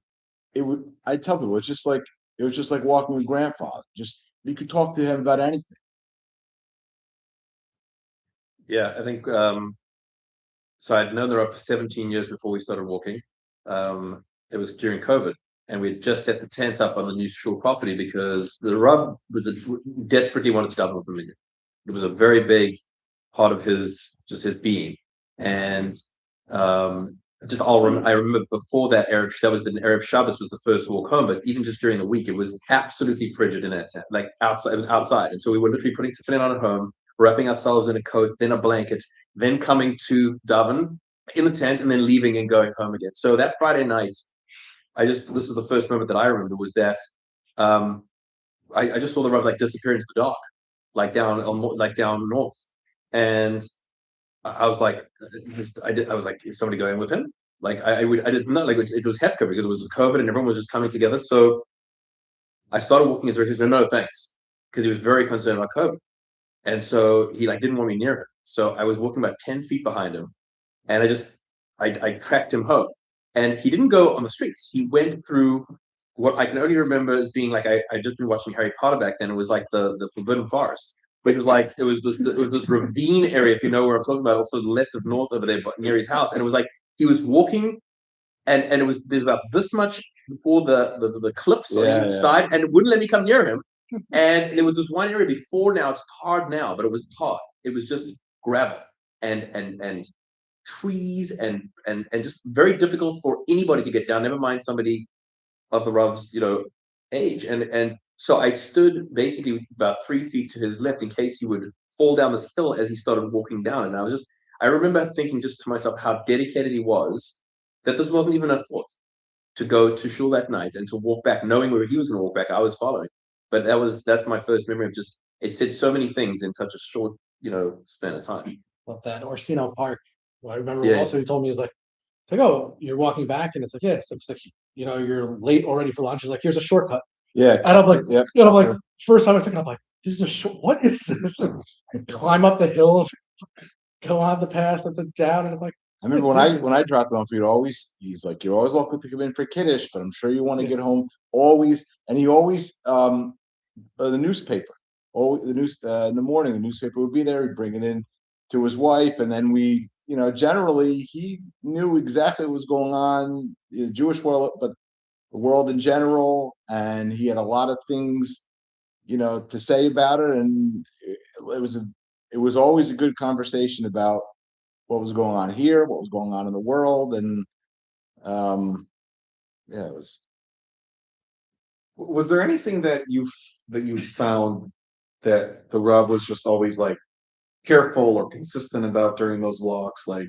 I tell people, it was just like walking with grandfather. Just, you could talk to him about anything. Yeah, I think so. I'd known the Rav for 17 years before we started walking. It was during COVID, and we had just set the tent up on the new shul property because the Rav desperately wanted to daven for me. It was a very big part of his being, and I remember before that was the Erev Shabbos was the first walk home, but even just during the week, it was absolutely frigid in that tent, like outside. It was outside, and so we were literally putting tefillin on at home, wrapping ourselves in a coat, then a blanket, then coming to daven in the tent, and then leaving and going home again. So that Friday night, this is the first moment that I remember was that I just saw the Rav like disappear into the dark, like down north, and I was like, I was like, is somebody going with him? Like I didn't know, like it was Hefka because it was COVID and everyone was just coming together. So I started walking his direction. No, thanks, because he was very concerned about COVID, and so he like didn't want me near him. So I was walking about 10 feet behind him, and I tracked him home, and he didn't go on the streets. He went through what I can only remember as being like I just been watching Harry Potter back then. It was like the Forbidden Forest. It was this ravine area, if you know where I'm talking about, also the left of north over there, but near his house. And it was like he was walking, and there's about this much before the cliffs on each side, and it wouldn't let me come near him. And there was this one area before. Now it's hard now, but it was hard. It was just gravel and trees and just very difficult for anybody to get down. Never mind somebody of the Rav's age. And so I stood basically about 3 feet to his left in case he would fall down this hill as he started walking down. And I remember thinking just to myself how dedicated he was, that this wasn't even a thought to go to shul that night and to walk back, knowing where he was going to walk back. I was following. But that's my first memory of just, it said so many things in such a short, span of time. Love that. Orsino Park. Well, I remember also he told me, it's like, oh, you're walking back, and it's like, yes, it's like, you're late already for lunch. He's like, here's a shortcut. Yeah. And I'm like, first time I took it, I'm like, this is a short. What is this? Climb up the hill, go on the path, and then down, and I'm like, I remember when I dropped him off, he's like, you're always welcome to come in for Kiddush, but I'm sure you want to get home always. And he always, the newspaper, in the morning, the newspaper would be there. He'd bring it in to his wife. And then generally he knew exactly what was going on in the Jewish world, but the world in general. And he had a lot of things, to say about it. And it was always a good conversation about what was going on here, what was going on in the world. And it was. Was there anything that you found that the Rav was just always like careful or consistent about during those walks? Like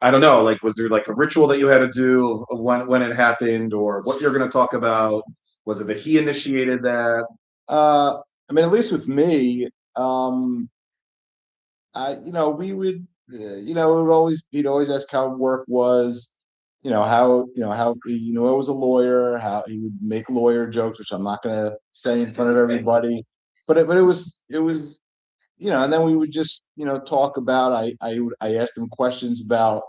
I don't know, like, was there like a ritual that you had to do when it happened, or what you're going to talk about? Was it that he initiated that? I mean, at least with me, we would, it would always, he'd always ask how work was, how, I was a lawyer, how he would make lawyer jokes, which I'm not going to say in front of everybody, but it was, and then we would just, talk about, I asked him questions about,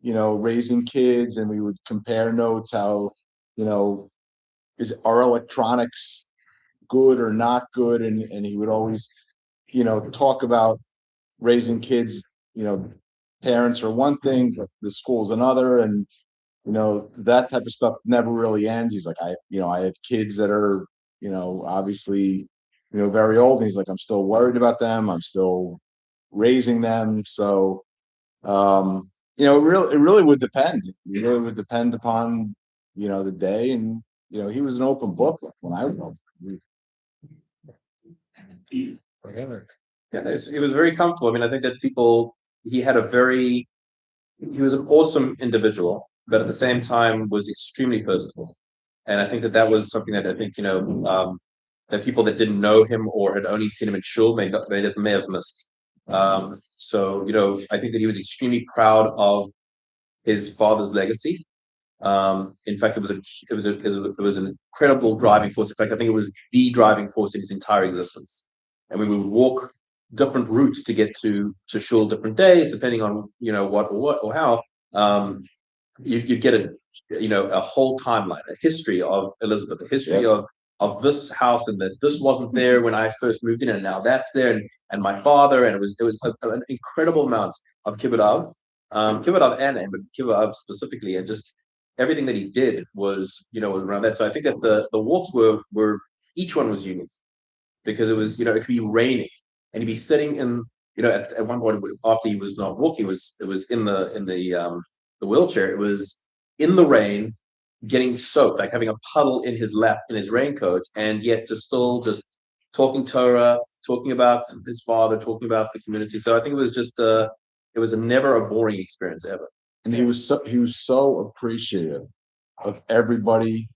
raising kids, and we would compare notes, how, you know, is our electronics good or not good? And he would always, talk about raising kids, parents are one thing, but the school's another. And, that type of stuff never really ends. He's like, I have kids that are, obviously, very old. And he's like, I'm still worried about them. I'm still raising them. So, it really would depend. It really would depend upon, the day. And, he was an open book when I was. Yeah, he was very comfortable. I mean, I think that he was an awesome individual, but at the same time was extremely personable. And I think that was something that I think, that people that didn't know him or had only seen him in shul may have missed. So, I think that he was extremely proud of his father's legacy. In fact, it was an incredible driving force. In fact, I think it was the driving force in his entire existence. And we would walk different routes to get to shul different days, depending on what or how. You get a whole timeline, a history of Elizabeth, a history of this house, and that this wasn't there when I first moved in, and now that's there, and my father, and it was an incredible amount of kibbud av and but kibbud av specifically, and just everything that he did was around that. So I think that the walks were each one was unique, because it was it could be raining and he'd be sitting in at one point after he was not walking, it was in the wheelchair, it was in the rain, getting soaked, like having a puddle in his lap in his raincoat, and yet just talking Torah, talking about his father, talking about the community. So I think it was just it was never a boring experience ever. And he was so appreciative of everybody,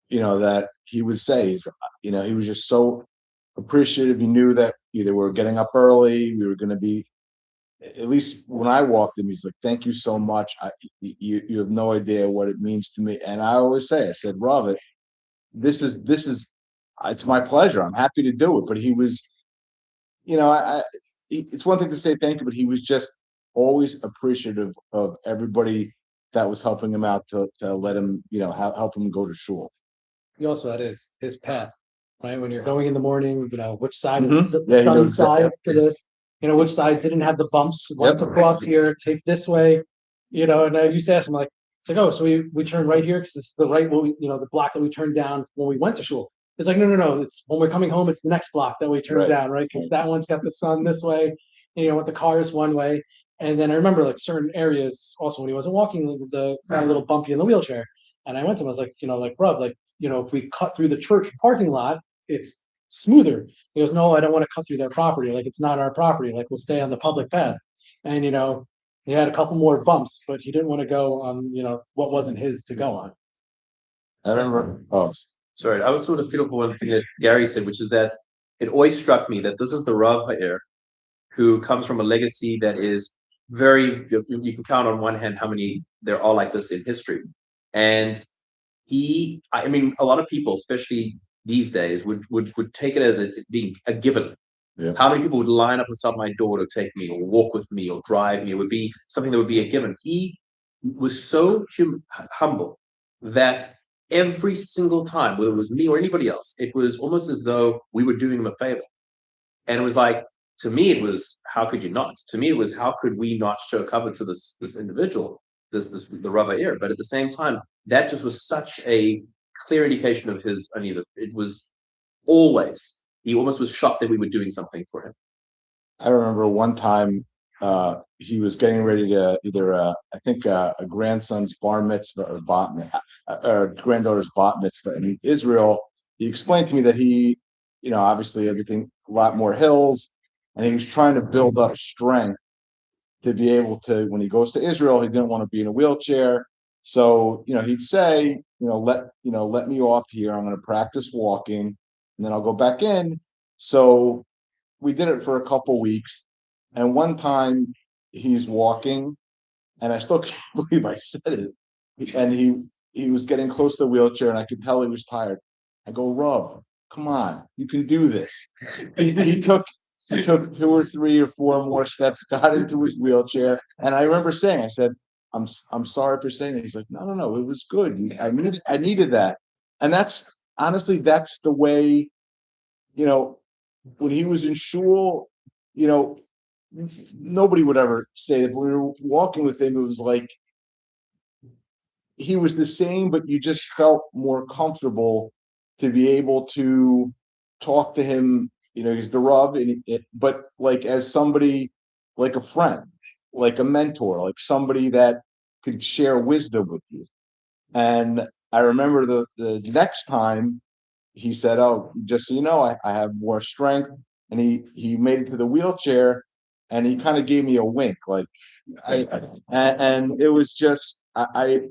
that he would say, he was just so appreciative. He knew that either we were getting up early, we were going to be, at least when I walked him, he's like, thank you so much. You have no idea what it means to me. And I always say, I said, Robert, this is it's my pleasure. I'm happy to do it. But he was, it's one thing to say thank you, but he was just always appreciative of everybody that was helping him out to let him, help him go to shul. He also had his path, right? When you're going in the morning, which side is the Yeah, sunny side for this, which side didn't have the bumps, want to cross here, take this way, and I used to ask him, like, it's like, oh, so we turn right here because it's the right, the block that we turned down when we went to shul. It's like, no, it's when we're coming home, it's the next block that we turn down, right? Because that one's got the sun this way, with the cars one way. And then I remember, like, certain areas also when he wasn't walking, the kind of little bumpy in the wheelchair. And I went to him, I was like, Rob, like, if we cut through the church parking lot, it's smoother. He goes, no, I don't want to cut through their property. Like, it's not our property. Like, we'll stay on the public path. And, he had a couple more bumps, but he didn't want to go on, what wasn't his to go on. I remember. Oh, sorry. I would sort of feel for one thing that Gary said, which is that it always struck me that this is the Rav Ha'er, who comes from a legacy that is very, you can count on one hand how many there are like this in history. And I mean, a lot of people, especially these days, would take it as being a given. Yeah. How many people would line up outside my door to take me or walk with me or drive me? It would be something that would be a given. He was so humble that every single time, whether it was me or anybody else, it was almost as though we were doing him a favor. And it was like, to me, it was, how could you not? To me, it was, how could we not show cover to this individual, the Rav Ha'er? But at the same time, that just was such a clear indication of his unease. It was always, he almost was shocked that we were doing something for him. I remember one time he was getting ready to either, I think, a grandson's bar mitzvah or bat mitzvah, or granddaughter's bat mitzvah in Israel. He explained to me that he, obviously everything, a lot more hills, and he was trying to build up strength to be able to, when he goes to Israel, he didn't want to be in a wheelchair. So, he'd say, let me off here. I'm going to practice walking and then I'll go back in. So we did it for a couple weeks. And one time he's walking, and I still can't believe I said it. And he was getting close to the wheelchair, and I could tell he was tired. I go, Rob, come on, you can do this. He took 2 or 3 or 4 more steps, got into his wheelchair, and I remember saying, I said, I'm sorry for saying that. He's like, no, it was good. I needed that, and that's honestly that's the way, when he was in shul, nobody would ever say that. But we were walking with him, it was like he was the same, but you just felt more comfortable to be able to talk to him. He's the Rav, but like as somebody, like a friend, like a mentor, like somebody that could share wisdom with you. And I remember the next time he said, "Oh, just so you know, I have more strength." And he made it to the wheelchair, and he kind of gave me a wink, like and it was just I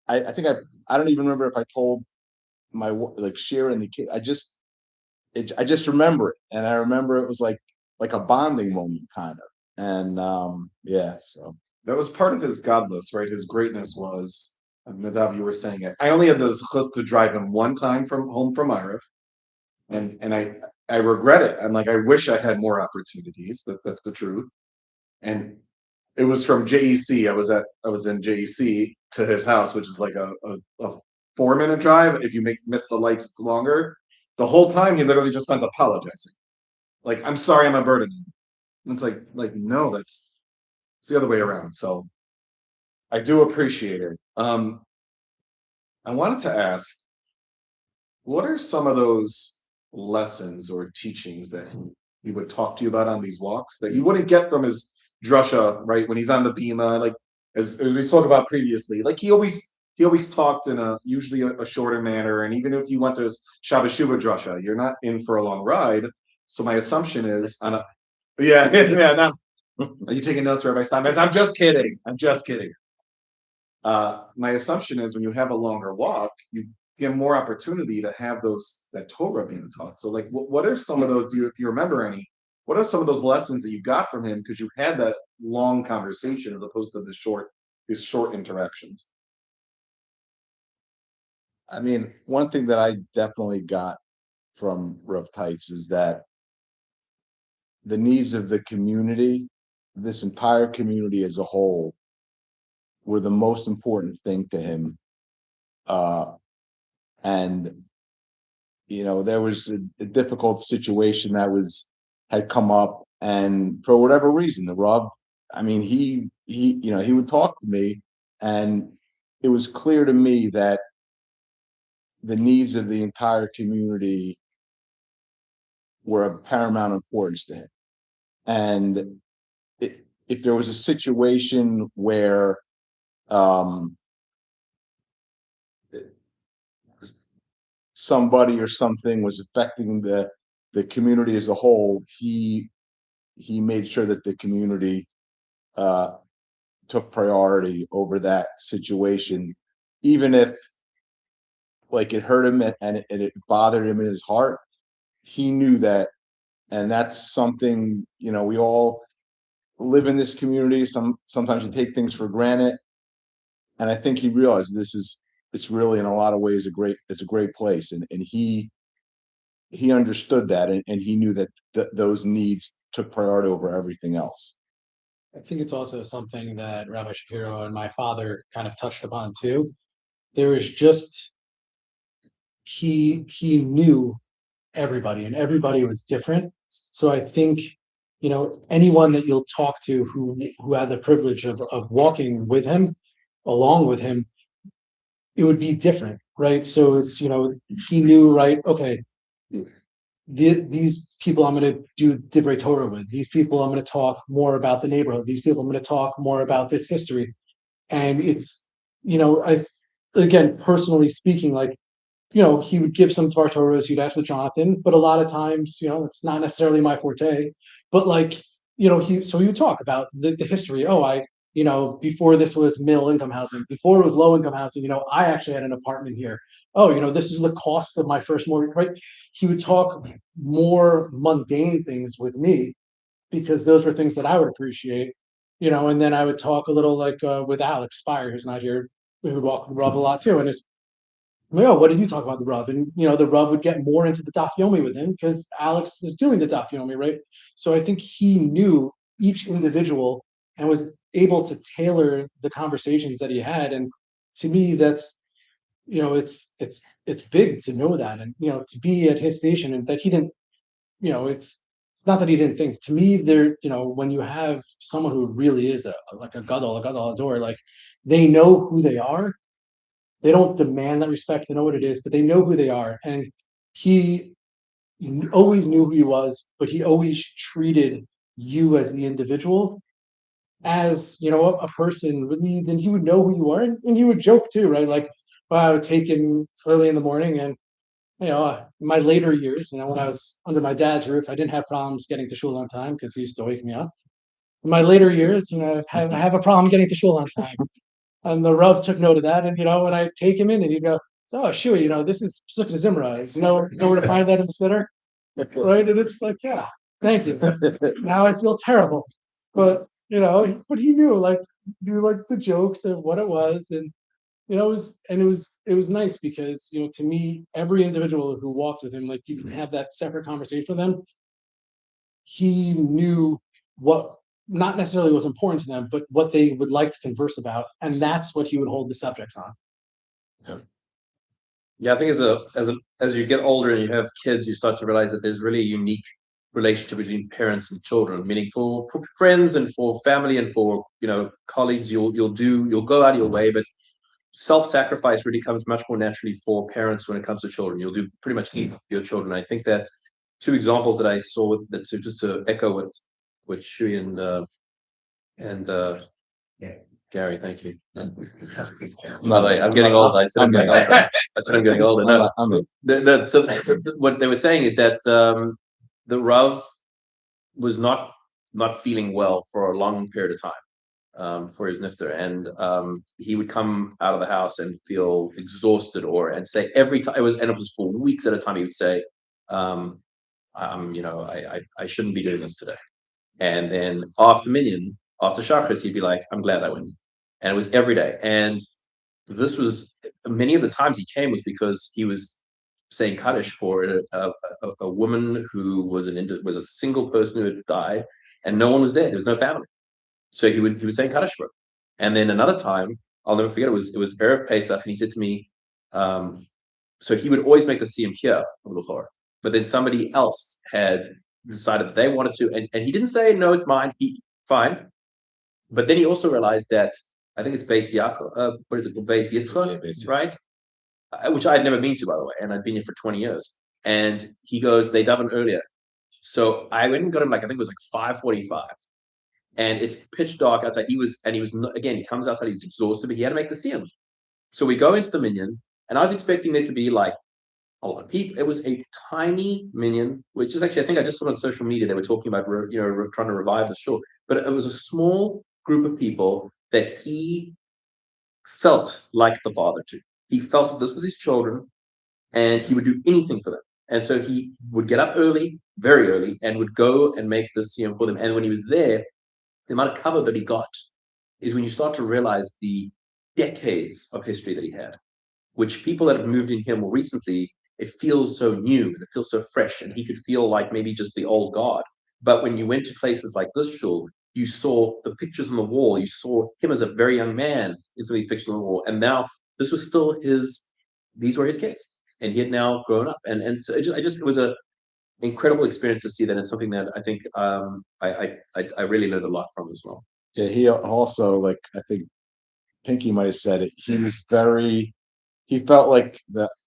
think I don't even remember if I told my like Shira and the kid. I just remember it, and I remember it was like a bonding moment, kind of. And yeah, so That was part of his godless, right? His greatness was, Nadav, you were saying it. I only had the zchus to drive him one time from home from Irish, and I regret it. I'm like, I wish I had more opportunities. That's the truth. And it was from JEC. I was in JEC to his house, which is like a 4-minute drive. If you miss the lights, it's longer. The whole time he literally just spent apologizing. Like, I'm sorry, I'm a burden. And it's like no, it's the other way around. So I do appreciate it. I wanted to ask, what are some of those lessons or teachings that he would talk to you about on these walks that you wouldn't get from his drusha, right? When he's on the bima, like as we spoke about previously, like he always talked in usually a shorter manner. And even if you went to his Shabbos Shuvah drusha, you're not in for a long ride. So my assumption is yeah. Now, are you taking notes, Rabbi Steinmetz? I'm just kidding. My assumption is when you have a longer walk, you get more opportunity to have that Torah being taught. So, like, what are some of those? If you remember any, what are some of those lessons that you got from him because you had that long conversation as opposed to these short interactions? I mean, one thing that I definitely got from Rav Teitz is that the needs of the community, this entire community as a whole, were the most important thing to him. And there was a difficult situation that had come up, and for whatever reason, the Rav, I mean, he would talk to me, and it was clear to me that the needs of the entire community were of paramount importance to him. And if there was a situation where somebody or something was affecting the community as a whole, he made sure that the community took priority over that situation, even if like it hurt him and it bothered him in his heart. He knew that, and that's something we all live in this community. Sometimes you take things for granted, and I think he realized it's really in a lot of ways it's a great place, and he understood that, and he knew that those needs took priority over everything else. I think it's also something that Rabbi Shapiro and my father kind of touched upon too. There was just he knew everybody, and everybody was different. So I think anyone that you'll talk to who had the privilege of walking with him, along with him, it would be different, right? So it's he knew, right? Okay, these people I'm going to do Divrei Torah with. These people I'm going to talk more about the neighborhood. These people I'm going to talk more about this history. And it's I again personally speaking, like he would give some Torahs, he'd ask with Jonathan, but a lot of times it's not necessarily my forte. But like he would talk about the history. Oh, before this was middle income housing, before it was low income housing, I actually had an apartment here. Oh, this is the cost of my first mortgage, right? He would talk more mundane things with me because those were things that I would appreciate, and then I would talk a little like with Alex Spire, who's not here. We would walk with Rob a lot too. And it's like, oh, what did you talk about the Rav? And the Rav would get more into the Daf Yomi with him because Alex is doing the Daf Yomi, right? So I think he knew each individual and was able to tailor the conversations that he had. And to me, that's it's big to know that, and to be at his station, and that he didn't, it's not that he didn't think. To me, when you have someone who really is like a gadol ador, like they know who they are. They don't demand that respect to know what it is, but they know who they are. And he always knew who he was, but he always treated you as the individual, as a person would need, and he would know who you are, and he would joke too, right? Like, well, I would take him early in the morning, and in my later years, when I was under my dad's roof, I didn't have problems getting to shul on time because he used to wake me up. In my later years, I have a problem getting to shul on time. And the Rav took note of that, and when I take him in, and he'd go, "Oh, Shui, this is Sukkot Zimra. Know where to find that in the sitter, right?" And it's like, yeah, thank you. Now I feel terrible, but but he knew like the jokes of what it was, and it was nice because to me, every individual who walked with him, like you can have that separate conversation with them. He knew what not necessarily was important to them, but what they would like to converse about, and that's what he would hold the subjects on. Yeah, I think as you get older and you have kids, you start to realize that there's really a unique relationship between parents and children. Meaning for friends and for family and for colleagues, you'll go out of your way, but self-sacrifice really comes much more naturally for parents when it comes to children. You'll do pretty much anything for your children. I think that two examples that I saw that just to echo what Shui and Gary, thank you. By the way, I'm getting old. I said I'm getting older. I said I'm getting older. No, so what they were saying is that the Rav was not feeling well for a long period of time for his nifter, and he would come out of the house and feel exhausted, and say every time it was for weeks at a time. He would say, I shouldn't be doing this today. And then after Shachris, he'd be like, I'm glad I went. And it was every day. And this was many of the times he came was because he was saying Kaddish for a woman who was a single person who had died, and no one was there. There was no family. So he was saying Kaddish for her. And then another time, I'll never forget, it was Erev Pesach, and he said to me, so he would always make the siyum here, but then somebody else had decided that they wanted to, and he didn't say, no, it's mine. Fine. But then he also realized that, I think it's Beis Yaakov, what is it called? Beis Yitzchak, right? Which I had never been to, by the way, and I'd been here for 20 years. And he goes, they daven earlier. So I went and got him, I think it was 5:45. And it's pitch dark outside. He was again, he comes outside, he was exhausted, but he had to make the siyum. So we go into the minyan, and I was expecting there to be a lot of people. It was a tiny minyan, which is actually, I think I just saw on social media, they were talking about, trying to revive the shul. But it was a small group of people that he felt like the father to. He felt that this was his children, and he would do anything for them. And so he would get up early, very early, and would go and make the siyum for them. And when he was there, the amount of cover that he got is when you start to realize the decades of history that he had, which people that have moved in here more recently, it feels so new and it feels so fresh, and he could feel like maybe just the old God. But when you went to places like this shul, you saw the pictures on the wall. You saw him as a very young man in some of these pictures on the wall, and now this was still these were his kids, and he had now grown up, and so it was a incredible experience to see that. It's something that I think I really learned a lot from as well. Yeah, he also, I think Pinky might have said it. He felt like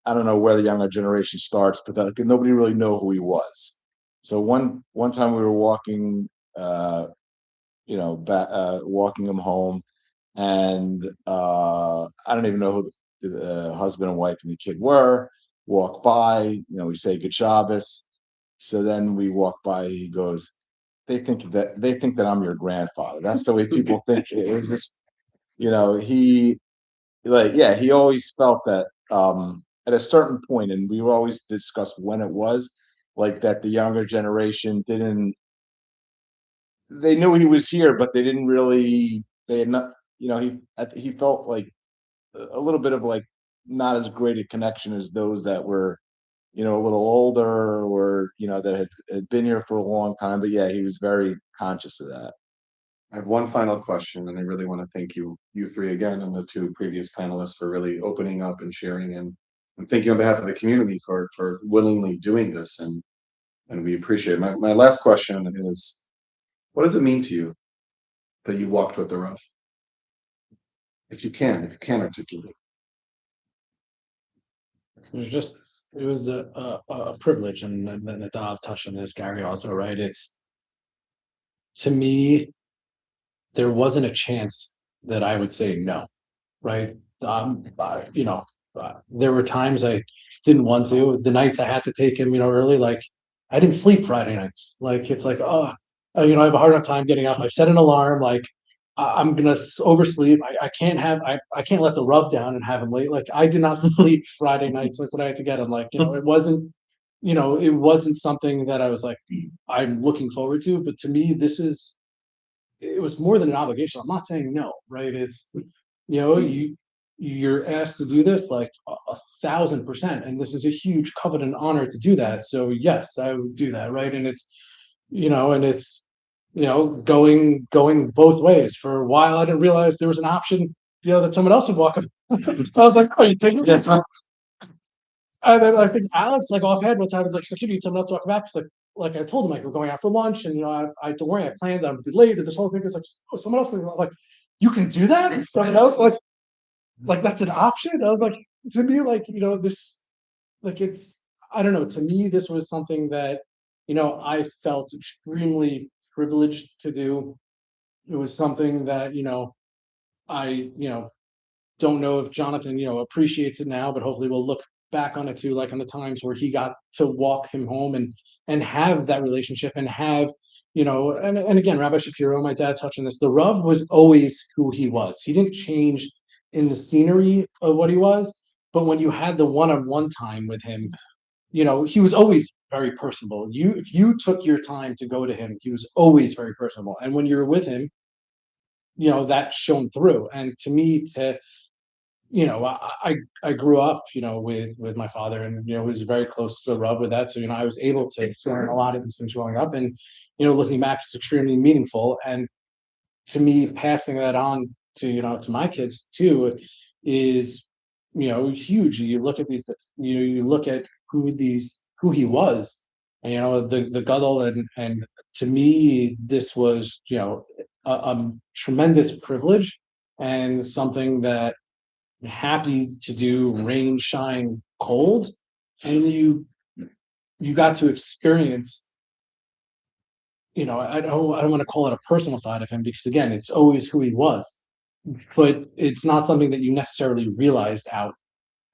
I don't know where the younger generation starts, but that nobody really knew who he was. So one time we were walking, walking him home, and I don't even know who the husband and wife and the kid were. Walk by, we say good Shabbos. So then we walk by. He goes, they think that I'm your grandfather. That's the way people think. It was just, he always felt that at a certain point, and we would always discuss when it was, like that the younger generation didn't, they knew he was here, but they didn't really, they had not, he felt like a little bit of like not as great a connection as those that were, a little older, or that had been here for a long time. But yeah, he was very conscious of that. I have one final question, and I really want to thank you three again, and the two previous panelists for really opening up and sharing, and thank you on behalf of the community for willingly doing this, and we appreciate it. My last question is, what does it mean to you that you walked with the Rav? If you can articulate. It was a privilege, and Nadav touched on this, Gary also, right? It's, to me, there wasn't a chance that I would say no, right? There were times I didn't want to. The nights I had to take him, early, like I didn't sleep Friday nights. Like it's like, I have a hard enough time getting up. I set an alarm, like I'm gonna oversleep. I can't I can't let the rub down and have him late. Like I did not sleep Friday nights, like when I had to get him. Like, it wasn't something that I was like, I'm looking forward to. But to me, it was more than an obligation. I'm not saying no, right? It's, you're asked to do this like 1,000%, and this is a huge covet and honor to do that. So yes, I would do that, right? And it's, and it's, going both ways. For a while, I didn't realize there was an option, that someone else would walk up. I was like, oh, you think this? And then I think Alex, like offhand one time, was like, so you need someone else to walk back. Because like I told him, like we're going out for lunch, and I don't worry, I planned that I'm gonna be late. And this whole thing is like, oh, someone else. Like, you can do that. And someone else, like that's an option. I was like, to me, like this, like it's, I don't know. To me, this was something that I felt extremely privileged to do. It was something that I don't know if Jonathan appreciates it now, but hopefully we'll look back on it too, like on the times where he got to walk him home and have that relationship, and have and again, Rabbi Shapiro, my dad touched on this. The Rav was always who he was. He didn't change in the scenery of what he was, but when you had the one-on-one time with him, he was always very personable. If you took your time to go to him, he was always very personable. And when you were with him, that shone through. And to me, I grew up, with my father, and was very close to the Rav with that. So I was able to learn a lot of these things growing up, and looking back, it's extremely meaningful. And to me, passing that on to my kids too is huge. You look at these, you look at who he was, and the gadol, and to me, this was a tremendous privilege, and something that I'm happy to do, rain, shine, cold, and you got to experience. I don't want to call it a personal side of him, because again, it's always who he was, but it's not something that you necessarily realized out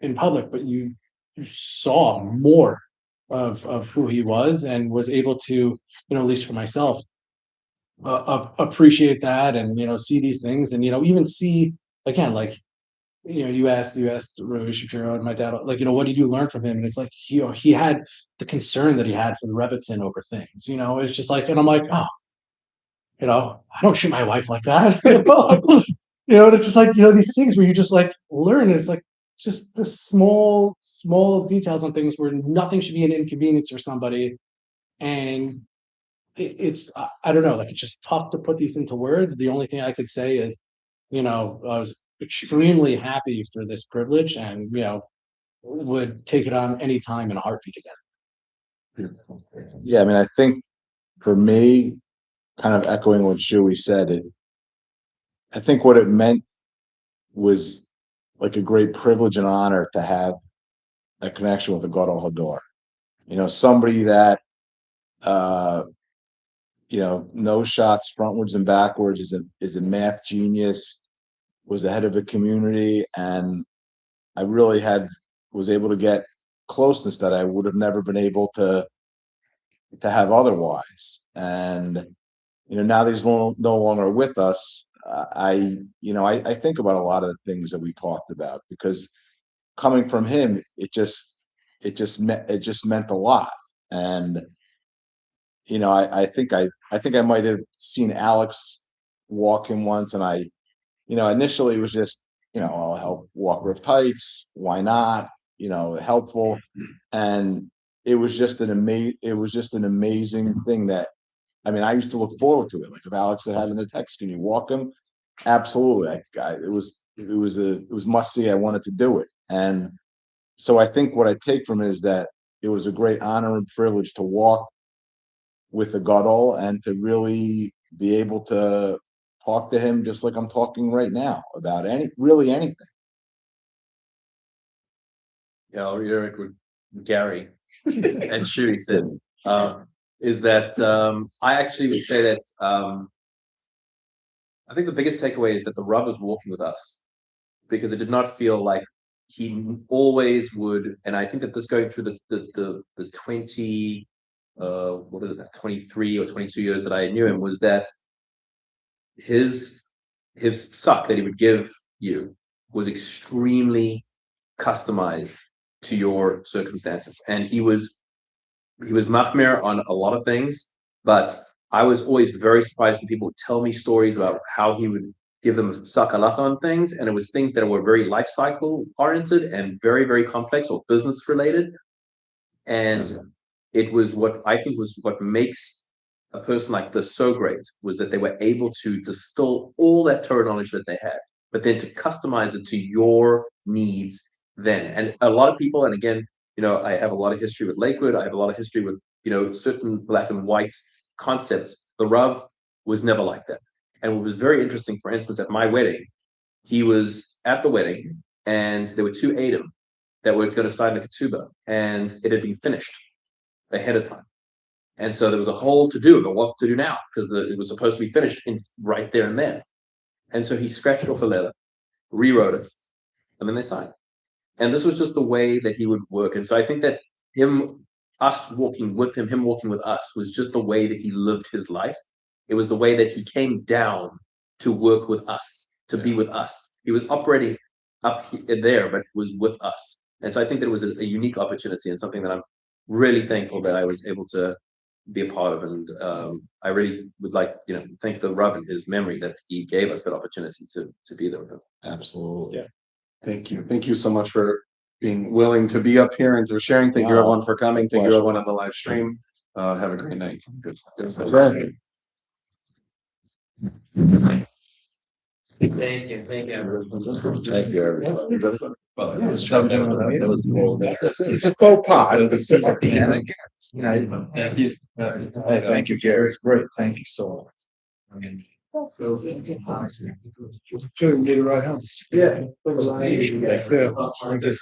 in public, but you saw more of who he was, and was able to, at least for myself, appreciate that, and see these things, and even see, again, like you asked Rav Shapiro and my dad, like, what did you learn from him? And it's like he had the concern that he had for the Rebbitzin over things. It's just like, and I'm like, oh, I don't shoot my wife like that. And it's just like, these things where you just like learn. It's like just the small details on things where nothing should be an inconvenience for somebody. And it's I don't know, like it's just tough to put these into words. The only thing I could say is, I was extremely happy for this privilege, and would take it on any time in a heartbeat again. Yeah, I mean, I think for me, kind of echoing what Shuey said, I think what it meant was like a great privilege and honor to have a connection with the Gadol Hador. Somebody that no shots frontwards and backwards, is a math genius, was the head of a community, and I really was able to get closeness that I would have never been able to have otherwise. And now that he's no longer with us, I think about a lot of the things that we talked about, because coming from him, it just meant a lot. And I think I might have seen Alex walk him once, and initially it was just, I'll help walk Rav Teitz. Why not? Helpful. And it was just an amazing thing that, I used to look forward to it. Like if Alex had in the text, can you walk him? Absolutely. It was must see. I wanted to do it. And so I think what I take from it is that it was a great honor and privilege to walk with a gadol and to really be able to talk to him just like I'm talking right now about really anything. Yeah, I'll reiterate what Gary and Shuri said, is that I actually would say that I think the biggest takeaway is that the Rav was walking with us, because it did not feel like he always would. And I think that this going through the 20 what is it, 23 or 22 years that I knew him, was that his suck that he would give you was extremely customized to your circumstances, and he was machmir on a lot of things. But I was always very surprised when people would tell me stories about how he would give them psak halacha on things, and it was things that were very life cycle oriented and very, very complex or business related. And it was what I think was what makes a person like this so great, was that they were able to distill all that Torah knowledge that they had, but then to customize it to your needs then. And a lot of people, and again, I have a lot of history with Lakewood. I have a lot of history with, certain black and white concepts. The Rav was never like that. And what was very interesting, for instance, at my wedding, he was at the wedding and there were two Adam that were going to sign the ketubah, and it had been finished ahead of time. And so there was a whole to do about what to do now, because it was supposed to be finished right there and then. And so he scratched off a letter, rewrote it, and then they signed. And this was just the way that he would work. And so I think that us walking with him walking with us, was just the way that he lived his life. It was the way that he came down to work with us, to be with us. He was operating up there, but was with us. And so I think that it was a unique opportunity, and something that I'm really thankful that I was able to be a part of. And I really would like, thank the Rav and his memory that he gave us that opportunity to be there with him. Absolutely. Yeah. Thank you. Thank you so much for being willing to be up here and for sharing. Thank you everyone for coming. Thank you everyone on the live stream. Have a great night. Good. Thank you. Thank you. Thank you, everybody. That was cool. It's a faux pas. Thank you. Thank you, Gary. It's great. Thank you so much. Sure, we get it right home. Yeah. Yeah.